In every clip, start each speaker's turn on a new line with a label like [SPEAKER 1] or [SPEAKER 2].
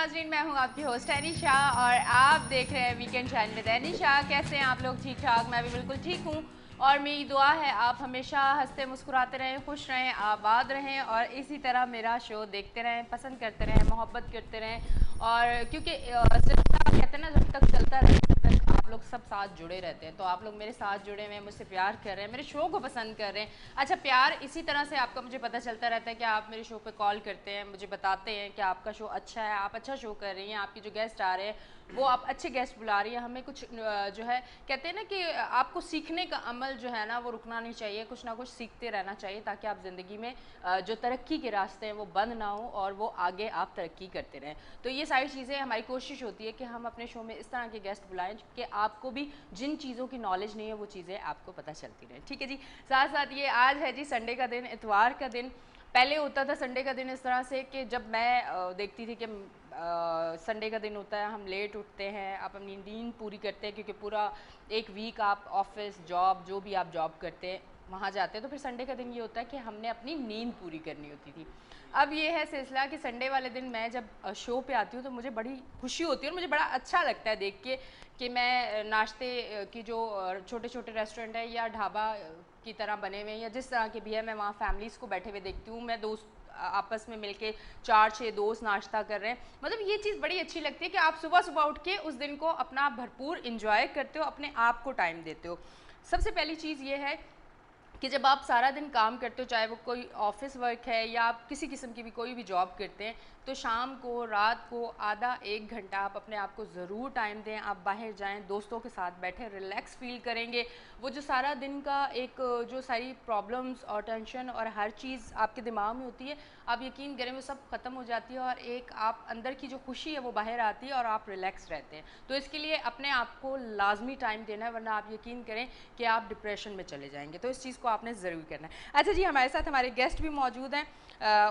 [SPEAKER 1] नाजरीन, मैं हूँ आपकी होस्ट अनीशा और आप देख रहे हैं वीकेंड शाइन विद अनीशा। कैसे हैं आप लोग? ठीक ठाक? मैं भी बिल्कुल ठीक हूँ और मेरी दुआ है आप हमेशा हंसते मुस्कुराते रहें, खुश रहें, आबाद रहें और इसी तरह मेरा शो देखते रहें, पसंद करते रहें, मोहब्बत करते रहें। और क्योंकि सिलसिला कहते हैं ना, जब तक चलता रहे तब तक आप लोग सब साथ जुड़े रहते हैं। तो आप लोग मेरे साथ जुड़े हुए हैं, मुझसे प्यार कर रहे हैं, मेरे शो को पसंद कर रहे हैं। अच्छा, प्यार इसी तरह से आपका मुझे पता चलता रहता है कि आप मेरे शो पे कॉल करते हैं, मुझे बताते हैं कि आपका शो अच्छा है, आप अच्छा शो कर रही हैं, आपके जो गेस्ट आ रहे हैं वो आप अच्छे गेस्ट बुला रही हैं। हमें कुछ जो है कहते हैं ना कि आपको सीखने का अमल जो है ना वो रुकना नहीं चाहिए, कुछ ना कुछ सीखते रहना चाहिए ताकि आप ज़िंदगी में जो तरक्की के रास्ते हैं वो बंद ना हो और वो आगे आप तरक्की करते रहें। तो ये सारी चीज़ें हमारी कोशिश होती है कि हम अपने शो में इस तरह के गेस्ट बुलाएं कि आपको भी जिन चीज़ों की नॉलेज नहीं है वो चीज़ें आपको पता चलती रहें। ठीक है जी। साथ साथ ये आज है जी संडे का दिन, इतवार का दिन। पहले होता था संडे का दिन इस तरह से कि जब मैं देखती थी कि संडे का दिन होता है, हम लेट उठते हैं, आप अपनी नींद पूरी करते हैं क्योंकि पूरा एक वीक आप ऑफिस जॉब जो भी आप जॉब करते हैं वहाँ जाते हैं, तो फिर संडे का दिन ये होता है कि हमने अपनी नींद पूरी करनी होती थी। अब ये है सिलसिला कि संडे वाले दिन मैं जब शो पे आती हूँ तो मुझे बड़ी खुशी होती है और मुझे बड़ा अच्छा लगता है देख के कि मैं नाश्ते की जो छोटे छोटे रेस्टोरेंट है या ढाबा की तरह बने हुए हैं या जिस तरह के भी है, मैं वहाँ फैमिलीज़ को बैठे हुए देखती हूँ, मैं दोस्त आपस में मिलके 4-6 दोस्त नाश्ता कर रहे हैं। मतलब ये चीज़ बड़ी अच्छी लगती है कि आप सुबह सुबह उठ के उस दिन को अपना भरपूर इंजॉय करते हो, अपने आप को टाइम देते हो। सबसे पहली चीज़ ये है कि जब आप सारा दिन काम करते हो, चाहे वो कोई ऑफिस वर्क है या आप किसी किस्म की भी कोई भी जॉब करते हैं, तो शाम को रात को आधा एक घंटा आप अपने आप को ज़रूर टाइम दें। आप बाहर जाएं, दोस्तों के साथ बैठें, रिलैक्स फील करेंगे। वो जो सारा दिन का एक जो सारी प्रॉब्लम्स और टेंशन और हर चीज़ आपके दिमाग में होती है, आप यकीन करें वो सब ख़त्म हो जाती है और एक आप अंदर की जो खुशी है वो बाहर आती है और आप रिलैक्स रहते हैं। तो इसके लिए अपने आप को लाजमी टाइम देना है, वरना आप यकीन करें कि आप डिप्रेशन में चले जाएंगे। तो इस चीज़ को आपने ज़रूर करना है। अच्छा जी, हमारे साथ हमारे गेस्ट भी मौजूद हैं,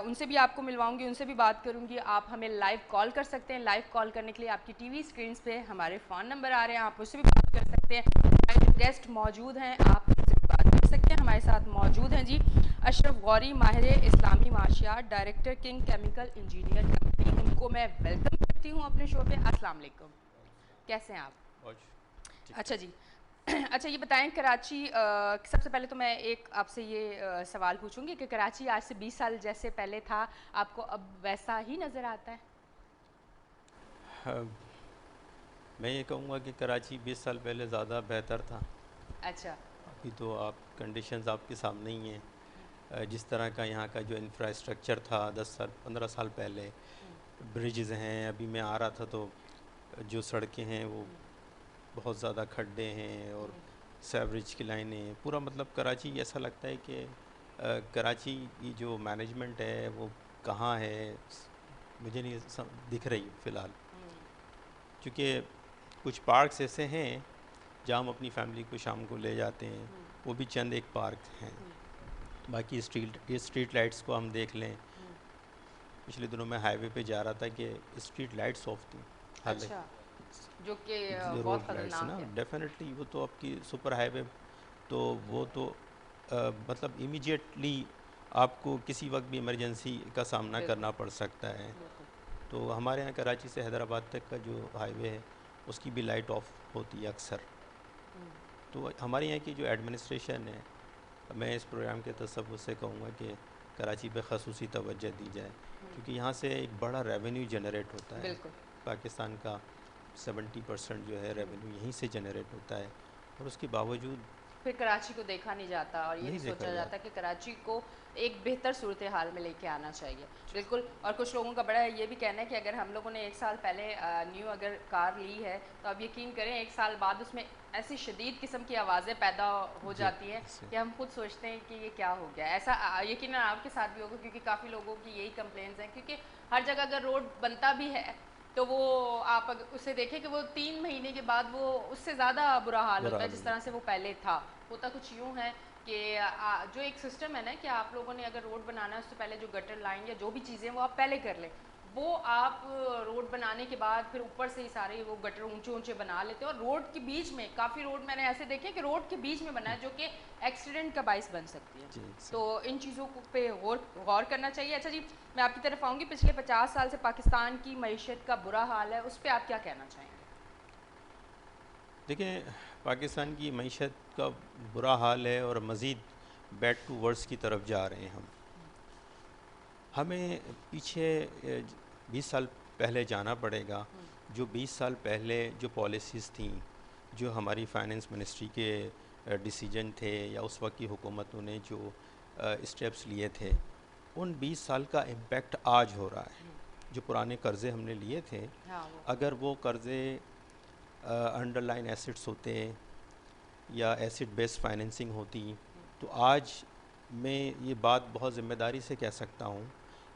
[SPEAKER 1] उनसे भी आपको मिलवाऊंगी, उनसे भी बात करूंगी। आप हमें लाइव कॉल कर सकते हैं। लाइव कॉल करने के लिए आपकी टीवी स्क्रीन पे हमारे फ़ोन नंबर आ रहे हैं, आप उससे भी बात कर सकते हैं। हमारे जो गेस्ट मौजूद हैं आप उनसे भी बात कर सकते हैं। हमारे साथ मौजूद हैं जी अशरफ गौरी, माहिर इस्लामी माशियात, director king chemical engineer company. उनको मैं वेलकम करती हूँ अपने शो पे। अस्सलाम वालेकुम, कैसे हैं आप?
[SPEAKER 2] और ठीक
[SPEAKER 1] अच्छा
[SPEAKER 2] ठाक।
[SPEAKER 1] जी। अच्छा ये बताएं, कराची सबसे पहले तो मैं एक आपसे ये सवाल पूछूंगी कि कराची आज से 20 साल जैसे पहले था, आपको अब वैसा ही नज़र आता है?
[SPEAKER 2] हाँ, मैं ये कहूँगा कि कराची 20 साल पहले ज़्यादा बेहतर था।
[SPEAKER 1] अच्छा।
[SPEAKER 2] अभी तो आप कंडीशंस आपके सामने ही हैं। जिस तरह का यहाँ का जो इंफ्रास्ट्रक्चर था 10 साल 15 साल पहले, ब्रिजेज़ हैं, अभी मैं आ रहा था तो जो सड़कें हैं वो बहुत ज़्यादा खड्डे हैं और सेवरेज की लाइनें हैं। पूरा मतलब कराची ऐसा लगता है कि कराची की जो मैनेजमेंट है वो कहाँ है, मुझे नहीं दिख रही फ़िलहाल। क्योंकि कुछ पार्क्स ऐसे हैं जहाँ हम अपनी फैमिली को शाम को ले जाते हैं, वो भी चंद एक पार्क हैं। बाकी स्ट्रीट लाइट्स को हम देख लें, पिछले दिनों मैं हाईवे पे जा रहा था कि स्ट्रीट लाइट्स ऑफ थी हाल
[SPEAKER 1] अच्छा, जो कि
[SPEAKER 2] जो
[SPEAKER 1] बहुत
[SPEAKER 2] रोड लाइट्स ना,
[SPEAKER 1] ख़तरनाक है।
[SPEAKER 2] डेफिनेटली वो तो आपकी सुपर हाईवे, तो वो तो मतलब इमीडिएटली आपको किसी वक्त भी इमरजेंसी का सामना
[SPEAKER 1] बिल्कुल
[SPEAKER 2] करना पड़ सकता है।
[SPEAKER 1] बिल्कुल।
[SPEAKER 2] तो हमारे यहाँ कराची से हैदराबाद तक का जो हाईवे है उसकी भी लाइट ऑफ होती है अक्सर। तो हमारे यहाँ की जो एडमिनिस्ट्रेशन है, मैं इस प्रोग्राम के तसव्वुर से कहूँगा कि कराची पे ख़ुसूसी तवज्जो दी जाए, क्योंकि यहाँ से एक बड़ा रेवेन्यू जनरेट होता है।
[SPEAKER 1] बिल्कुल।
[SPEAKER 2] पाकिस्तान का 70% जो है रेवेन्यू यहीं से जनरेट होता है, और उसके बावजूद
[SPEAKER 1] फिर कराची को देखा नहीं जाता और ये नहीं
[SPEAKER 2] नहीं देखा
[SPEAKER 1] सोचा जाता
[SPEAKER 2] जाता।
[SPEAKER 1] कि कराची को एक बेहतर सूरत हाल में लेके आना चाहिए। बिल्कुल। और कुछ लोगों का बड़ा ये भी कहना है कि अगर हम लोगों ने एक साल पहले न्यू अगर कार ली है तो अब यकीन करें एक साल बाद उसमें ऐसी शदीद किस्म की आवाज़ें पैदा हो
[SPEAKER 2] जी
[SPEAKER 1] जाती हैं
[SPEAKER 2] से
[SPEAKER 1] कि हम खुद सोचते हैं कि ये क्या हो गया। ऐसा यकीन आपके साथ भी होगा क्योंकि काफ़ी लोगों की यही कंप्लेंट्स हैं, क्योंकि हर जगह अगर रोड बनता भी है तो वो आप अगर उसे देखें कि वो 3 महीने के बाद वो उससे ज़्यादा बुरा हाल
[SPEAKER 2] बुरा
[SPEAKER 1] होता है
[SPEAKER 2] हाल हो
[SPEAKER 1] जिस तरह से
[SPEAKER 2] जाता
[SPEAKER 1] वो पहले था। होता कुछ यूँ है कि जो एक सिस्टम है ना कि आप लोगों ने अगर रोड बनाना है उससे पहले जो गटर लाइन या जो भी चीज़ें वो आप पहले कर लें, वो आप रोड बनाने के बाद फिर ऊपर से ही सारे वो गटर ऊंचे ऊंचे बना लेते हैं और रोड के बीच में काफ़ी रोड मैंने ऐसे देखे कि रोड के बीच में बना है जो कि एक्सीडेंट का बाइस बन सकती है।
[SPEAKER 2] जी
[SPEAKER 1] तो
[SPEAKER 2] एग्जैक्ट।
[SPEAKER 1] इन चीज़ों को पे गौर करना चाहिए। अच्छा जी, मैं आपकी तरफ आऊँगी। पिछले 50 साल से पाकिस्तान की मईशत का बुरा हाल है, उस पर आप क्या कहना चाहेंगे?
[SPEAKER 2] देखिए, पाकिस्तान की मईशत का बुरा हाल है और मज़ीद बैड टू वर्स की तरफ जा रहे हैं हम। हमें पीछे 20 साल पहले जाना पड़ेगा। जो 20 साल पहले जो पॉलिसीज़ थी, जो हमारी फाइनेंस मिनिस्ट्री के डिसीजन थे या उस वक्त की हुकूमतों ने जो स्टेप्स लिए थे, उन 20 साल का इम्पेक्ट आज हो रहा है। जो पुराने कर्ज़े हमने लिए थे,
[SPEAKER 1] हाँ वो
[SPEAKER 2] अगर वो कर्ज़े अंडरलाइन एसेट्स होते या एसिड बेस्ड फाइनेंसिंग होती, तो आज मैं ये बात बहुत ज़िम्मेदारी से कह सकता हूँ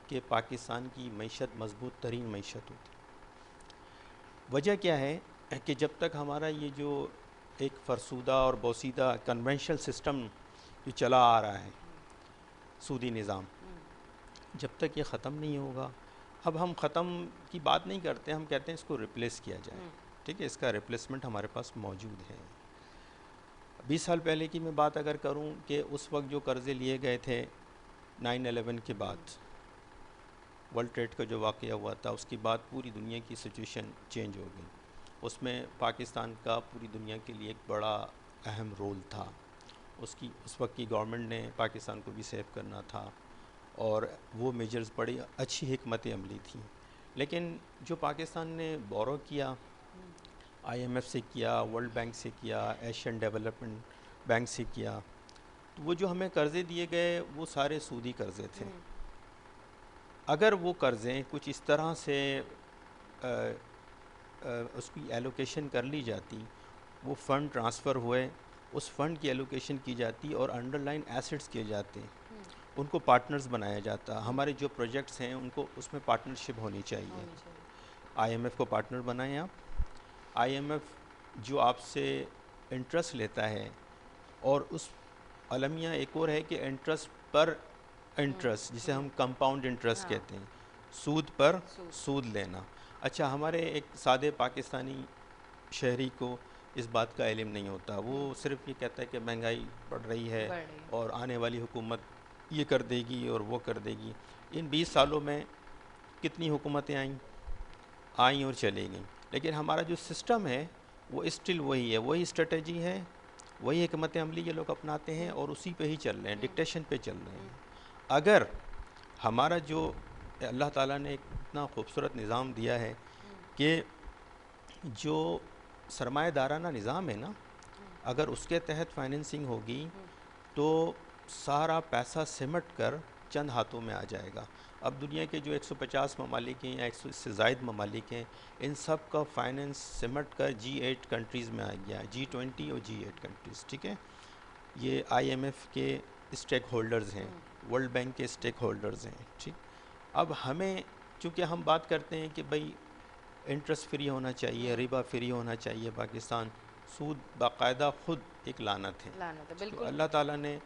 [SPEAKER 2] कि पाकिस्तान की मईशत मजबूत तरीन मईशत होती। वजह क्या है कि जब तक हमारा ये जो एक फरसूदा और बोसीदा कन्वेंशनल सिस्टम जो चला आ रहा है, सूदी निज़ाम, जब तक ये ख़त्म नहीं होगा, अब हम ख़त्म की बात नहीं करते, हम कहते हैं इसको रिप्लेस किया जाए। ठीक है, इसका रिप्लेसमेंट हमारे पास मौजूद है। 20 साल पहले की मैं बात अगर करूं कि उस वक्त जो कर्ज़े लिए गए थे 9/11 के बाद, वर्ल्ड ट्रेड का जो वाक़या हुआ था, उसके बाद पूरी दुनिया की सिचुएशन चेंज हो गई। उसमें पाकिस्तान का पूरी दुनिया के लिए एक बड़ा अहम रोल था। उस वक्त की गवर्नमेंट ने पाकिस्तान को भी सेव करना था और वो मेजर्स बड़ी अच्छी हिकमत अमली थी। लेकिन जो पाकिस्तान ने बोरो किया, IMF से किया, वर्ल्ड बैंक से किया, एशियन डेवलपमेंट बैंक से किया, तो वो जो हमें कर्ज़े दिए गए वो सारे सूदी कर्ज़े थे। अगर वो कर्ज़े कुछ इस तरह से उसकी एलोकेशन कर ली जाती, वो फ़ंड ट्रांसफ़र हुए, उस फ़ंड की एलोकेशन की जाती और अंडरलाइन एसेट्स किए जाते, उनको पार्टनर्स बनाया जाता। हमारे जो प्रोजेक्ट्स हैं उनको उसमें पार्टनरशिप होनी चाहिए। IMF को पार्टनर बनाएं आप। IMF जो आपसे इंटरेस्ट लेता है, और उस अलमिया एक और है कि इंटरेस्ट पर इंटरेस्ट, जिसे हम कंपाउंड इंटरेस्ट कहते हैं, सूद पर सूद लेना। अच्छा, हमारे एक सादे पाकिस्तानी शहरी को इस बात का इल्म नहीं होता। वो सिर्फ ये कहता है कि महंगाई बढ़ रही है और आने वाली हुकूमत ये कर देगी और वो कर देगी। इन 20 सालों में कितनी हुकूमतें आईं और चली गईं, लेकिन हमारा जो सिस्टम है वो स्टिल वही है, वही स्ट्रेटजी है, वही हिकमत अमली ये लोग अपनाते हैं और उसी पे ही चल रहे हैं, डिक्टेशन पे चल रहे हैं। अगर हमारा जो अल्लाह ताला ने एक इतना खूबसूरत निज़ाम दिया है कि जो सरमाएदाराना निज़ाम है ना, अगर उसके तहत फाइनेंसिंग होगी तो सारा पैसा सिमट कर चंद हाथों में आ जाएगा। अब दुनिया के जो 150 ममालिक हैं या 100 से ज़ायद ममालिक हैं, इन सब का फाइनेंस सिमट कर G8 कंट्रीज़ में आ गया है, G20 और G8 कंट्रीज़। ठीक है, ये IMF के स्टेक होल्डर्स हैं, वर्ल्ड बैंक के स्टेक होल्डर्स हैं। ठीक, अब हमें, चूँकि हम बात करते हैं कि भाई इंटरेस्ट फ्री होना चाहिए, रिबा फ्री होना चाहिए, पाकिस्तान सूद बाकायदा ख़ुद एक लानत है। तो अल्लाह ताला ने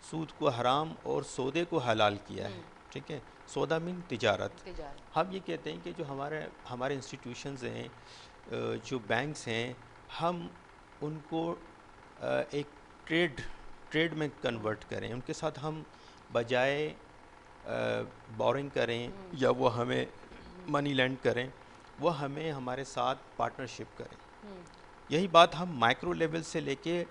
[SPEAKER 2] सूद को हराम और सौदे को हलाल किया है। ठीक है, सौदा मीन तिजारत। हम ये कहते हैं कि जो हमारे इंस्टीट्यूशंस हैं, जो बैंक्स हैं, हम उनको एक ट्रेड में कन्वर्ट करें, उनके साथ हम बजाय बोरिंग करें या वो हमें मनी लेंड करें, वो हमें हमारे साथ पार्टनरशिप करें। यही बात हम माइक्रो लेवल से लेके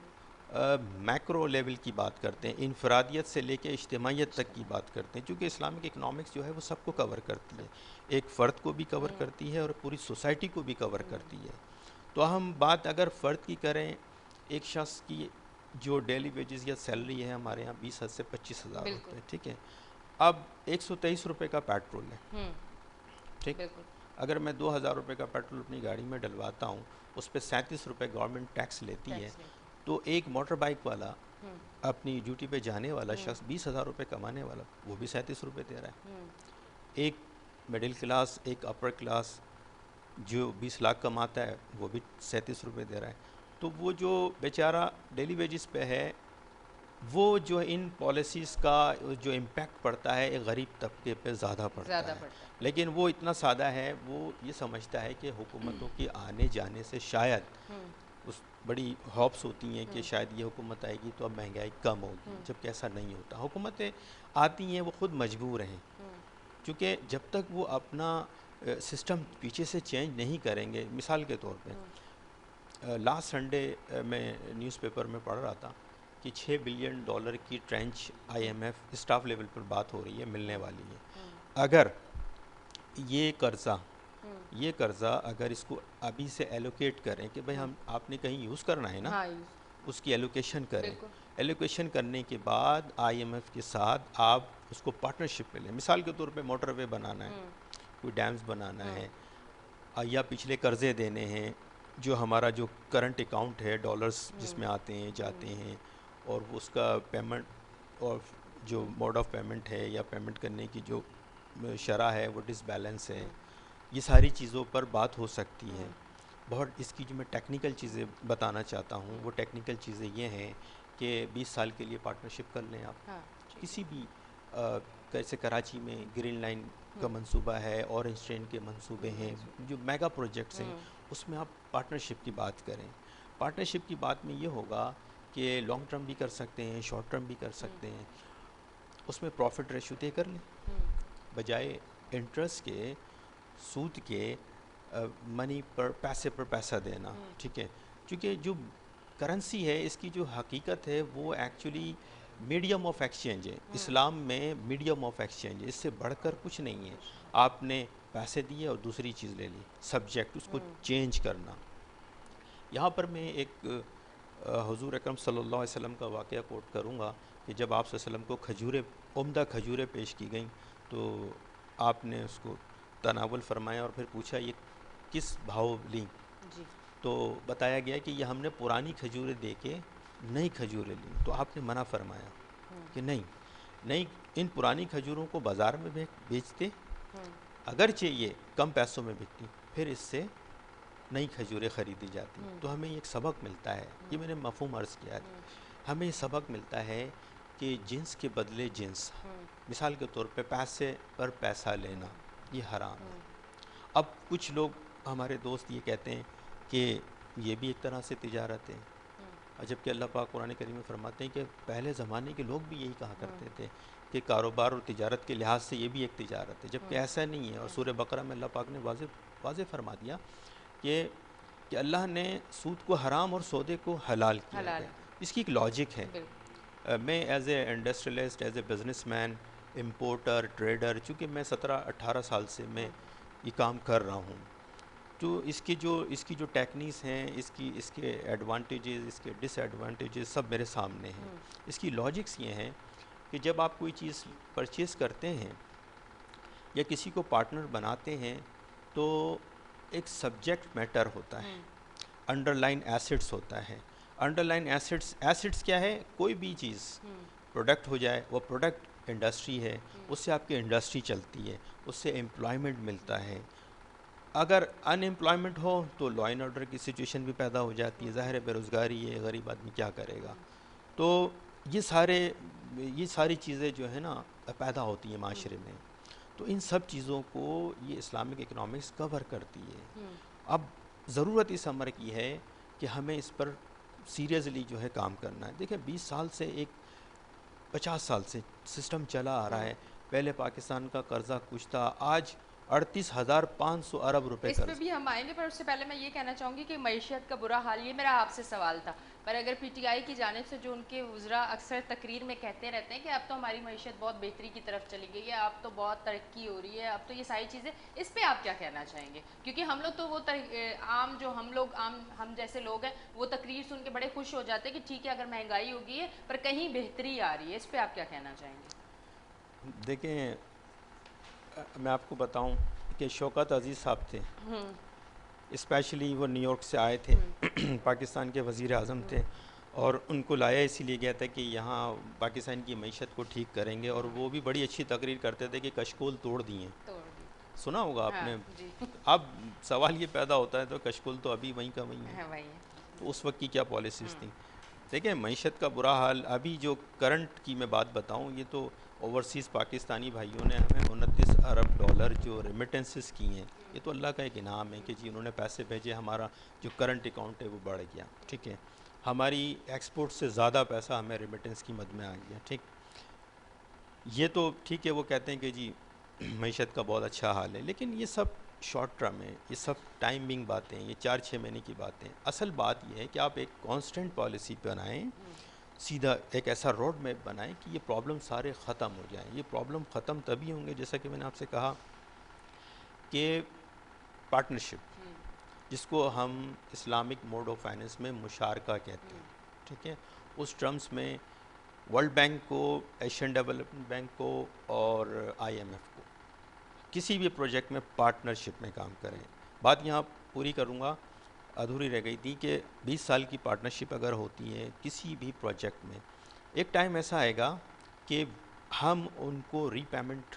[SPEAKER 2] मैक्रो लेवल की बात करते हैं, इनफरादियत से लेके इज्तिमाइयत तक की बात करते हैं, क्योंकि इस्लामिक इकनॉमिक्स जो है वो सबको कवर करती है, एक फ़र्द को भी कवर करती है और पूरी सोसाइटी को भी कवर करती है। तो हम बात अगर फ़र्द की करें, एक शख्स की जो डेली वेजेस या सैलरी है हमारे यहाँ 20,000 से 25,000 होते हैं। ठीक है, अब 123 रुपये का पेट्रोल है। ठीक, अगर मैं 2,000 रुपये का पेट्रोल अपनी गाड़ी में डलवाता हूँ, उस पर 37 रुपये गवर्नमेंट टैक्स लेती है, तो एक मोटर बाइक वाला, अपनी ड्यूटी पे जाने वाला शख्स, 20,000 रुपये कमाने वाला, वो भी 37 रुपये दे रहा है। एक मिडिल क्लास, एक अपर क्लास जो 20 लाख कमाता है, वो भी 37 रुपये दे रहा है। तो वो जो बेचारा डेली वेजिस पे है, वो जो इन पॉलिसीज़ का जो इम्पैक्ट पड़ता है एक गरीब तबके पे ज़्यादा पड़ता
[SPEAKER 1] ज़्यादा
[SPEAKER 2] है।
[SPEAKER 1] पड़ता है।
[SPEAKER 2] लेकिन वो इतना सादा है, वो ये समझता है कि हुकूमतों के आने जाने से शायद
[SPEAKER 1] हम्म।
[SPEAKER 2] उस बड़ी हॉप्स होती हैं कि
[SPEAKER 1] हम्म।
[SPEAKER 2] शायद ये हुकूमत आएगी तो अब महंगाई कम होगी,
[SPEAKER 1] हम्म।
[SPEAKER 2] जबकि ऐसा नहीं होता। हुकूमतें आती हैं वो ख़ुद मजबूर हैं,
[SPEAKER 1] हम्म।
[SPEAKER 2] क्योंकि जब तक वो अपना सिस्टम पीछे से चेंज नहीं करेंगे। मिसाल के तौर पे लास्ट संडे मैं न्यूज़पेपर में पढ़ रहा था कि $6 बिलियन की ट्रेंच IMF स्टाफ लेवल पर बात हो रही है, मिलने वाली है। अगर ये कर्ज़ा
[SPEAKER 1] हम्म।
[SPEAKER 2] ये कर्ज़ा अगर इसको अभी से एलोकेट करें कि भाई हम आपने कहीं यूज़ करना है ना,
[SPEAKER 1] हाँ,
[SPEAKER 2] उसकी एलोकेशन करें।
[SPEAKER 1] बिल्कुल।
[SPEAKER 2] एलोकेशन करने के बाद IMF के साथ आप उसको पार्टनरशिप में लें। मिसाल के तौर पे मोटरवे बनाना है, कोई डैम्स बनाना है, या पिछले कर्ज़े देने हैं, जो हमारा जो करंट अकाउंट है डॉलर्स जिसमें आते हैं जाते हैं, और वो उसका पेमेंट और जो मोड ऑफ पेमेंट है या पेमेंट करने की जो शरह है वो डिसबैलेंस है। ये सारी चीज़ों पर बात हो सकती है। बहुत इसकी जो मैं टेक्निकल चीज़ें बताना चाहता हूँ, वो टेक्निकल चीज़ें ये हैं कि 20 साल के लिए पार्टनरशिप कर लें आप।
[SPEAKER 1] हाँ, ठीक है।
[SPEAKER 2] किसी भी कैसे कराची में ग्रीन लाइन का मंसूबा है, ऑरेंज ट्रेन के मंसूबे हैं, जो मेगा प्रोजेक्ट्स हैं, उसमें आप पार्टनरशिप की बात करें। पार्टनरशिप की बात में ये होगा कि लॉन्ग टर्म भी कर सकते हैं, शॉर्ट टर्म भी कर सकते हैं। उसमें प्रॉफिट रेशो तय कर लें, बजाय इंटरेस्ट के, सूद के, मनी पर पैसा देना। ठीक है, क्योंकि जो करेंसी है इसकी जो हकीकत है वो एक्चुअली मीडियम ऑफ एक्सचेंज है। इस्लाम में मीडियम ऑफ एक्सचेंज है, इससे बढ़कर कुछ नहीं है। आपने पैसे दिए और दूसरी चीज़ ले ली, सब्जेक्ट उसको चेंज करना। यहाँ पर मैं एक हुजूर अकरम सल्लल्लाहु अलैहि वसल्लम का वाक़या कोट करूँगा कि जब आप सल्लल्लाहु अलैहि वसल्लम को खजूरें, उम्दा खजूरें पेश की गईं, तो आपने उसको तनावुल फरमाया और फिर पूछा ये किस भाव ली?
[SPEAKER 1] जी।
[SPEAKER 2] तो बताया गया कि ये हमने पुरानी खजूरें दे के नई खजूरें ली। तो आपने मना फरमाया कि नहीं, इन पुरानी खजूरों को बाज़ार में बेचते, अगरचे ये कम पैसों में बिकती, फिर इससे नई खजूरें ख़रीदी जाती। तो हमें एक सबक मिलता है, ये मैंने मफ़हूम अर्ज़ किया है, हमें ये सबक मिलता है कि जिन्स के बदले जिन्स। मिसाल के तौर पे पैसे पर पैसा लेना ये हराम है। अब कुछ लोग हमारे दोस्त ये कहते हैं कि ये भी एक तरह से तिजारत है, जबकि अल्लाह पाक कुरान करीम में फरमाते हैं कि पहले ज़माने के लोग भी यही कहा करते थे कि कारोबार और तिजारत के लिहाज से ये भी एक तिजारत है, जबकि ऐसा नहीं है। और सूरह बकरा में अल्लाह पाक ने वाज़े फरमा दिया कि अल्लाह ने सूद को हराम और सौदे को हलाल किया है। इसकी एक लॉजिक है। मैं as a industrialist, as a businessman, importer, trader, चूँकि मैं 17-18 साल से मैं ये काम कर रहा हूँ, तो इसकी जो टेक्निक्स हैं, इसके एडवांटेजेस, इसके डिसएडवांटेजेस सब मेरे सामने हैं। इसकी लॉजिक्स ये हैं कि जब आप कोई चीज़ परचेज़ करते हैं या किसी को पार्टनर बनाते हैं, तो एक सब्जेक्ट मैटर होता है, अंडरलाइन एसेट्स होता है। अंडरलाइन एसेट्स क्या है? कोई भी चीज़ प्रोडक्ट हो जाए, वो प्रोडक्ट इंडस्ट्री है, उससे आपकी इंडस्ट्री चलती है, उससे एम्प्लॉयमेंट मिलता है। अगर अनएम्प्लॉयमेंट हो तो लॉ एंड ऑर्डर की सिचुएशन भी पैदा हो जाती है। ज़ाहिर है बेरोज़गारी है, गरीब आदमी क्या करेगा? तो ये सारी चीज़ें जो है ना पैदा होती हैं माशरे में। तो इन सब चीज़ों को ये इस्लामिक इकनॉमिक्स कवर करती है। अब ज़रूरत इस अमर की है कि हमें इस पर सीरियसली जो है काम करना है। देखिए 20 साल से 50 साल से सिस्टम चला आ रहा है। पहले पाकिस्तान का कर्जा कुछ था, आज 38,500 अरब रुपए
[SPEAKER 1] इस पे भी हम आएंगे, पर उससे पहले मैं ये कहना चाहूँगी कि मईशत का बुरा हाल, ये मेरा आपसे सवाल था। पर अगर PTI की जानिब से जो उनके वज़रा अक्सर तकरीर में कहते रहते हैं कि अब तो हमारी मईशत बहुत बेहतरी की तरफ चली गई है, अब तो बहुत तरक्की हो रही है, अब तो ये सारी चीज़ें, इस पर आप क्या कहना चाहेंगे? क्योंकि हम लोग तो वो हम जैसे लोग हैं वो तकरीर सुन के बड़े खुश हो जाते हैं कि ठीक है अगर महंगाई हो गई है पर कहीं बेहतरी आ रही है। इस पर आप क्या कहना चाहेंगे?
[SPEAKER 2] देखें, मैं आपको बताऊं कि शौकत अजीज़ साहब थे, स्पेशली वो न्यूयॉर्क से आए थे, पाकिस्तान के वज़ीर आज़म थे, और उनको लाया इसीलिए गया था कि यहाँ पाकिस्तान की मईशत को ठीक करेंगे। और वो भी बड़ी अच्छी तकरीर करते थे कि कशकोल तोड़ दिए। सुना होगा आपने। अब सवाल ये पैदा होता है तो कशकोल तो अभी वहीं का वहीं है, तो उस वक्त की क्या पॉलिसीज़ थी? देखिए मईशत का बुरा हाल, अभी जो करंट की मैं बात बताऊं, ये तो ओवरसीज़ पाकिस्तानी भाइयों ने हमें 29 अरब डॉलर जो रेमिटेंसेस की हैं, ये तो अल्लाह का एक इनाम है कि जी उन्होंने पैसे भेजे, हमारा जो करंट अकाउंट है वो बढ़ गया, ठीक है। हमारी एक्सपोर्ट से ज़्यादा पैसा हमें रेमिटेंस की मद में आ गया, ठीक। ये तो ठीक है, वो कहते हैं कि जी मईशत का बहुत अच्छा हाल है, लेकिन ये सब शॉर्ट टर्म है, ये सब टाइमिंग बातें हैं, ये 4-6 महीने की बातें हैं। असल बात ये है कि आप एक कांस्टेंट पॉलिसी बनाएं, सीधा एक ऐसा रोड मैप बनाएं कि ये प्रॉब्लम सारे ख़त्म हो जाएं। ये प्रॉब्लम ख़त्म तभी होंगे, जैसा कि मैंने आपसे कहा, कि पार्टनरशिप, जिसको हम इस्लामिक मोड ऑफ फाइनेंस में मुशारका कहते हैं, ठीक है, उस टर्म्स में वर्ल्ड बैंक को, एशियन डेवलपमेंट बैंक को और आईएमएफ को किसी भी प्रोजेक्ट में पार्टनरशिप में काम करें। बात यहाँ पूरी करूँगा, अधूरी रह गई थी, कि 20 साल की पार्टनरशिप अगर होती है किसी भी प्रोजेक्ट में, एक टाइम ऐसा आएगा कि हम उनको रीपेमेंट